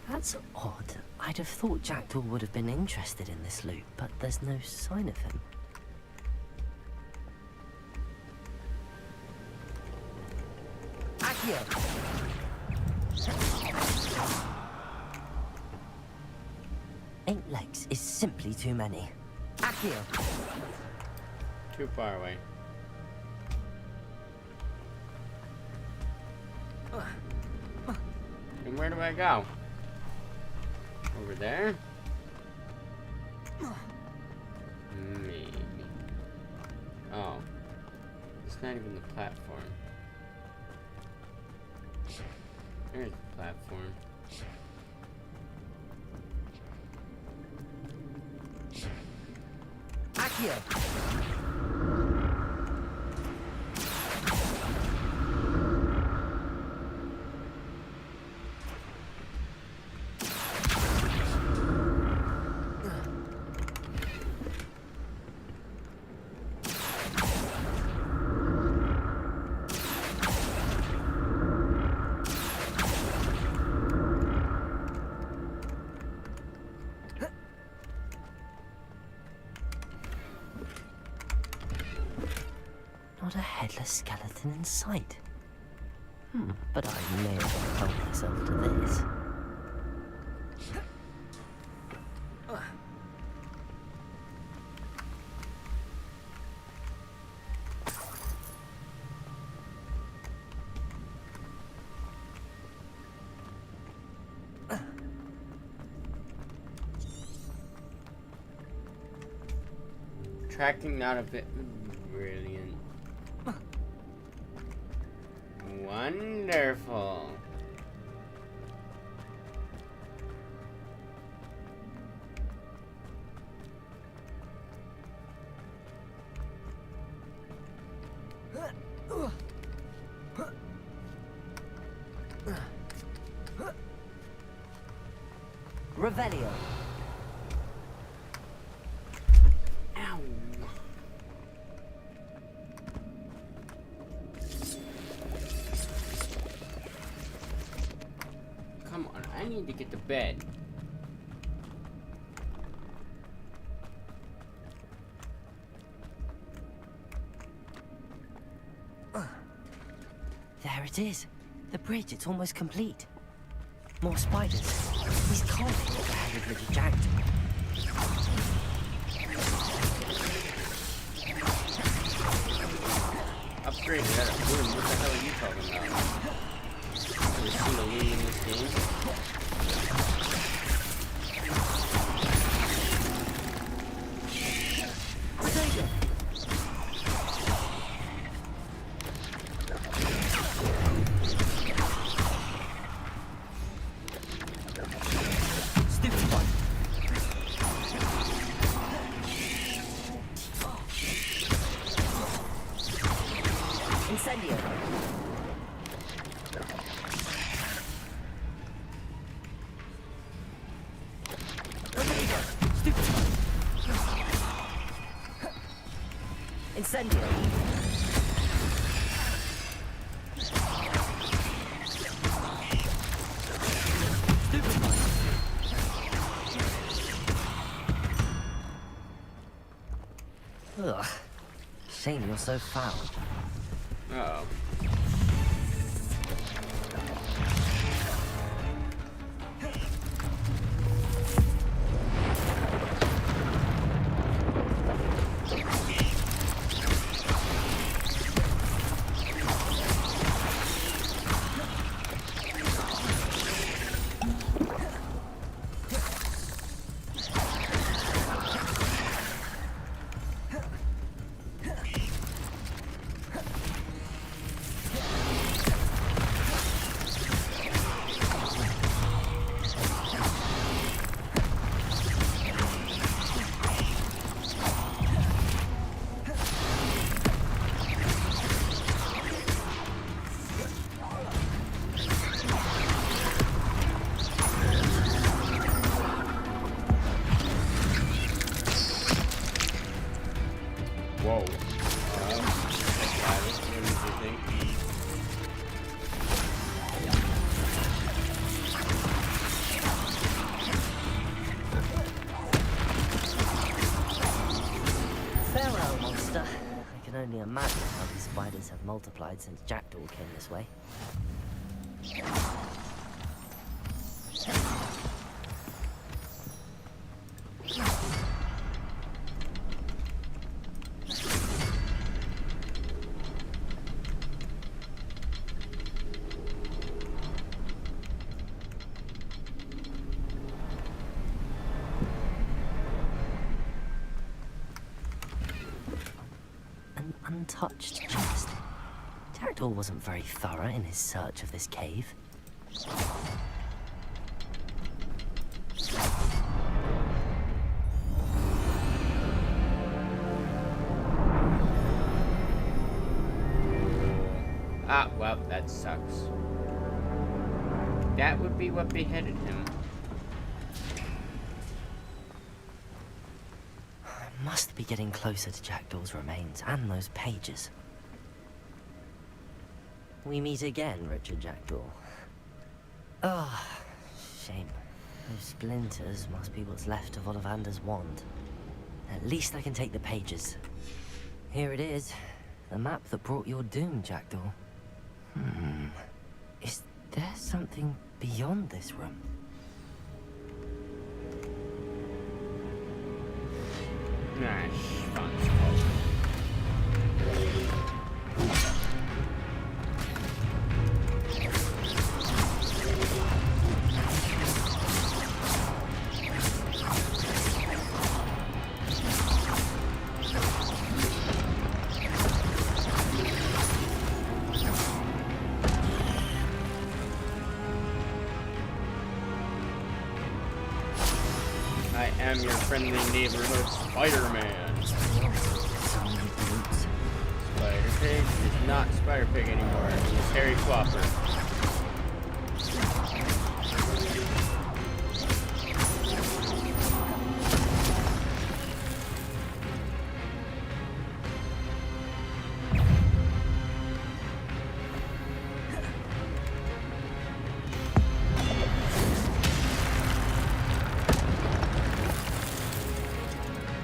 That's odd. I'd have thought Jackdaw would have been interested in this loot, but there's no sign of him. Eight legs is simply too many. Too far away. And where do I go? Over there? Maybe. Oh. It's not even the platform. There's the platform. Not a headless skeleton in sight. But I may as well help myself to this. Tracking not a bit brilliant. Wonderful. Revelio. Ow. Come on, I need to get to bed. There it is. The bridge, it's almost complete. More spiders. These can't be what the hell of Richard Jackdaw. Upgraded that boom. What the hell are you talking about? Have you seen a Lee in this game? Ugh. Shame you're so foul. Uh-oh. Whoa. What do you think? Farewell, monster. I can only imagine how these spiders have multiplied since Jackdaw came this way. Untouched chest. Jackdaw wasn't very thorough in his search of this cave. Ah, well, that sucks. That would be what beheaded him. Must be getting closer to Jackdaw's remains and those pages. We meet again, Richard Jackdaw. Ah, shame. Those splinters must be what's left of Ollivander's wand. At least I can take the pages. Here it is. The map that brought your doom, Jackdaw. Is there something beyond this room? Nah, fun. I am your friendly neighborhood Spider-Man. Spider Pig is not Spider Pig anymore. He's Harry Flopper.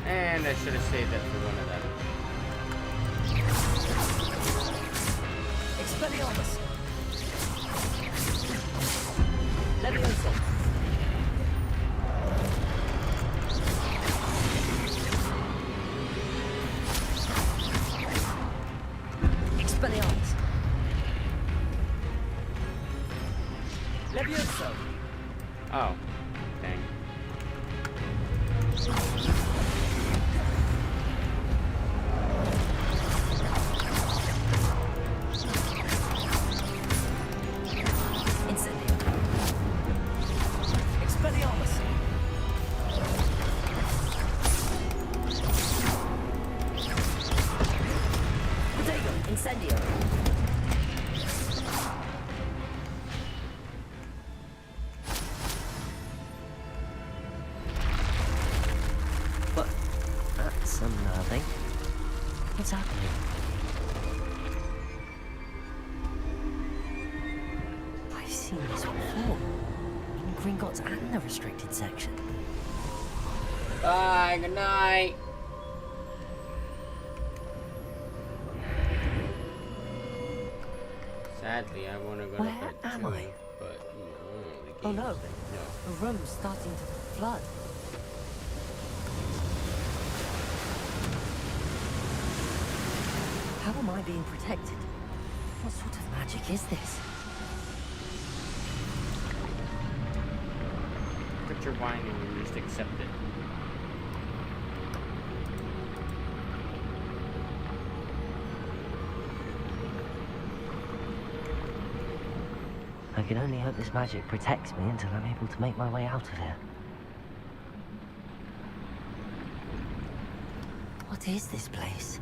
And I should have saved that for one of them. Expelliarmus. Levioso. Oh, dang. Incendio. Expelliarmus. Protego. Incendio. What? That's unnerving. What's happening? I've seen this before. In Gringotts and the restricted section. Bye, good night. Sadly, I want to go Where to bed am too, I? but you know, the Oh game's no, no. the room's starting to flood. How am I being protected? What sort of magic is this? Quit your whining and just accept it. I can only hope this magic protects me until I'm able to make my way out of here. What is this place?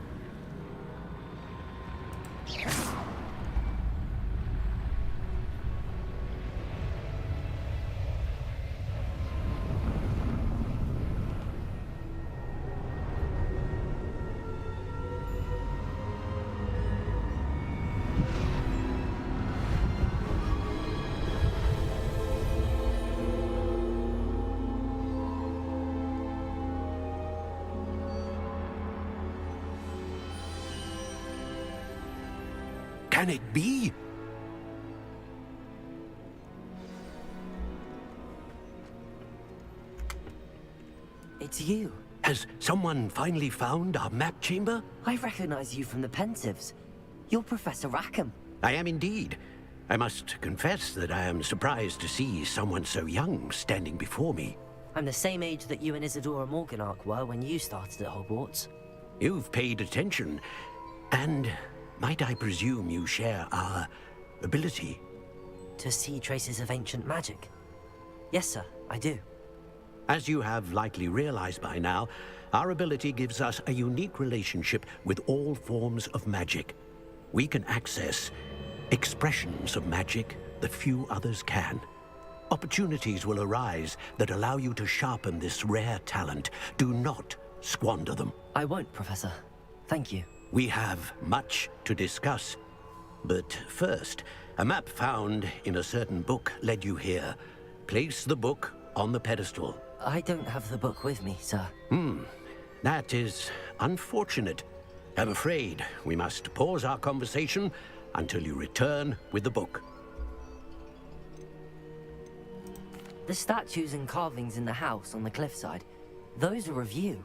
Can it be? It's you. Has someone finally found our map chamber? I recognize you from the Pensives. You're Professor Rackham. I am indeed. I must confess that I am surprised to see someone so young standing before me. I'm the same age that you and Isadora Morganach were when you started at Hogwarts. You've paid attention, and might I presume you share our ability? To see traces of ancient magic? Yes, sir, I do. As you have likely realized by now, our ability gives us a unique relationship with all forms of magic. We can access expressions of magic that few others can. Opportunities will arise that allow you to sharpen this rare talent. Do not squander them. I won't, Professor. Thank you. We have much to discuss. But first, a map found in a certain book led you here. Place the book on the pedestal. I don't have the book with me, sir. That is unfortunate. I'm afraid we must pause our conversation until you return with the book. The statues and carvings in the house on the cliffside, those are of you.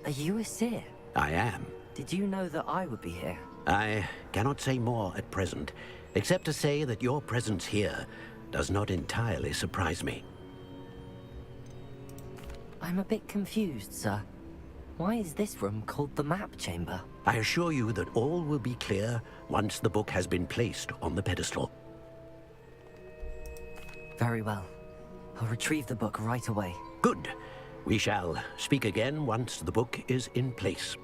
Are you a seer? I am. Did you know that I would be here? I cannot say more at present, except to say that your presence here does not entirely surprise me. I'm a bit confused, sir. Why is this room called the map chamber? I assure you that all will be clear once the book has been placed on the pedestal. Very well. I'll retrieve the book right away. Good. We shall speak again once the book is in place.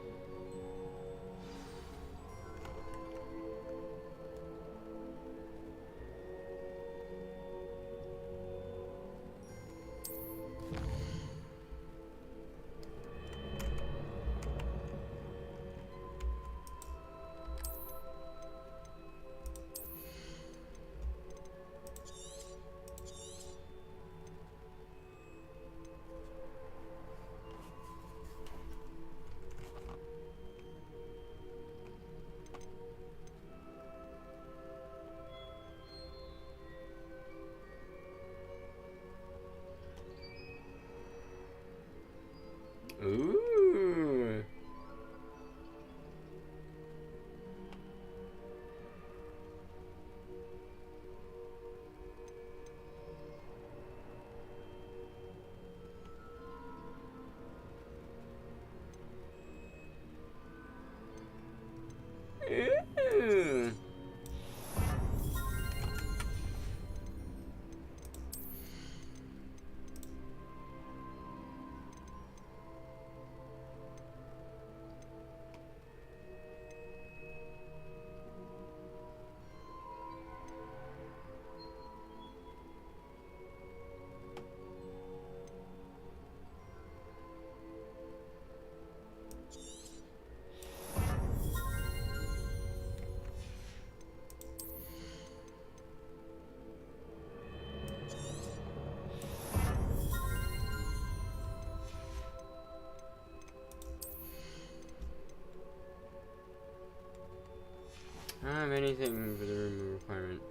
I don't have anything for the room requirement.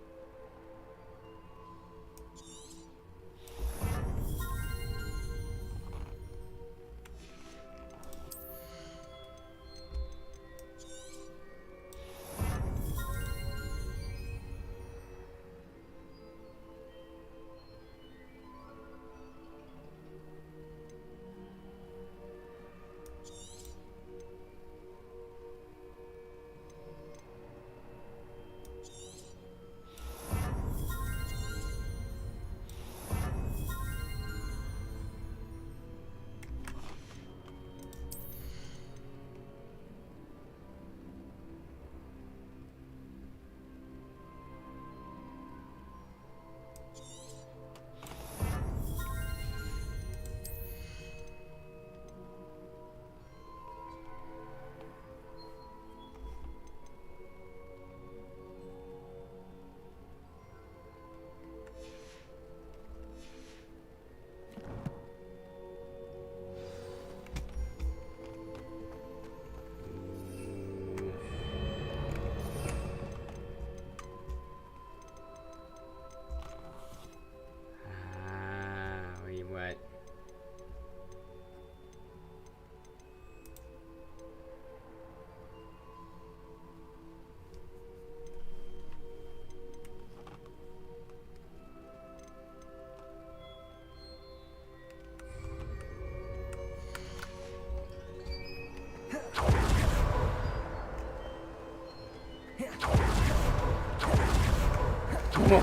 What?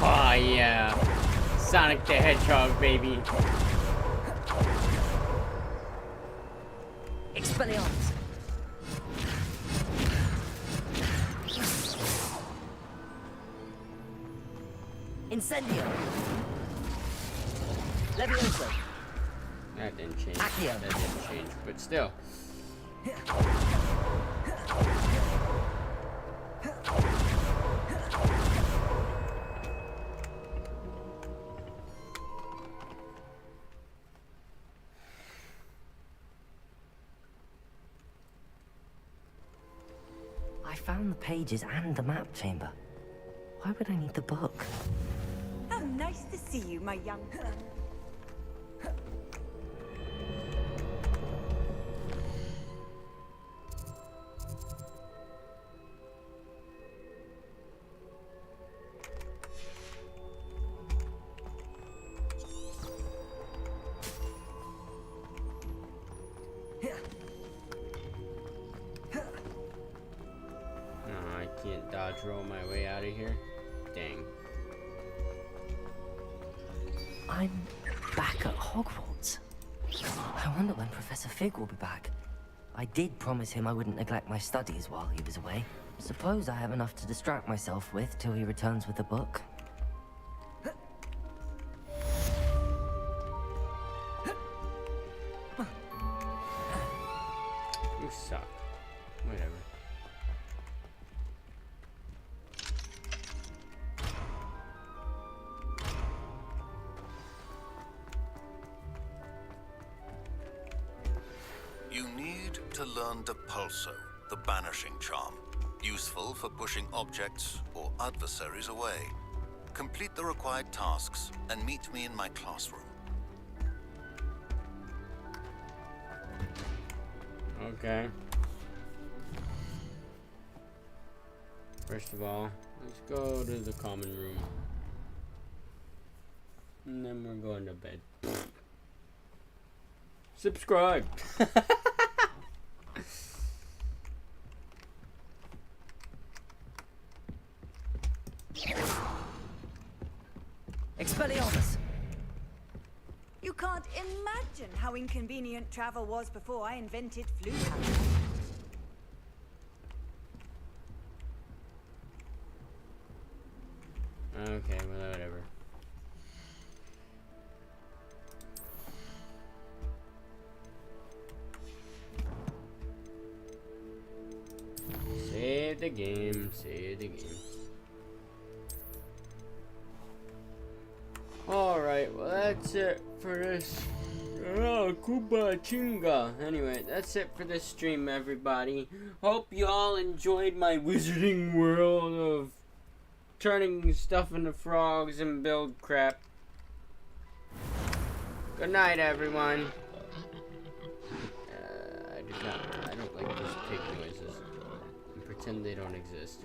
Oh yeah, Sonic the Hedgehog, baby. Expelliarmus. Incendio. Levioso. That didn't change. Accio. That didn't change, but still. I found the pages and the map chamber. Why would I need the book? How nice to see you, my young friend. Dodge roll my way out of here. Dang. I'm back at Hogwarts. I wonder when Professor Fig will be back. I did promise him I wouldn't neglect my studies while he was away. Suppose I have enough to distract myself with till he returns with the book. You suck. Whatever. You need to learn Depulso, the banishing charm, useful for pushing objects or adversaries away. Complete the required tasks and meet me in my classroom. Okay. First of all, let's go to the common room. And then we're going to bed. Subscribe! Expelliarmus! You can't imagine how inconvenient travel was before I invented flu habits. Okay, well, whatever. Save the game, save the game. Alright, well that's it for this Oh, Kuba Chinga. Anyway, that's it for this stream, everybody. Hope you all enjoyed my wizarding world of turning stuff into frogs and build crap. Good night, everyone. I don't like those pig noises. And pretend they don't exist.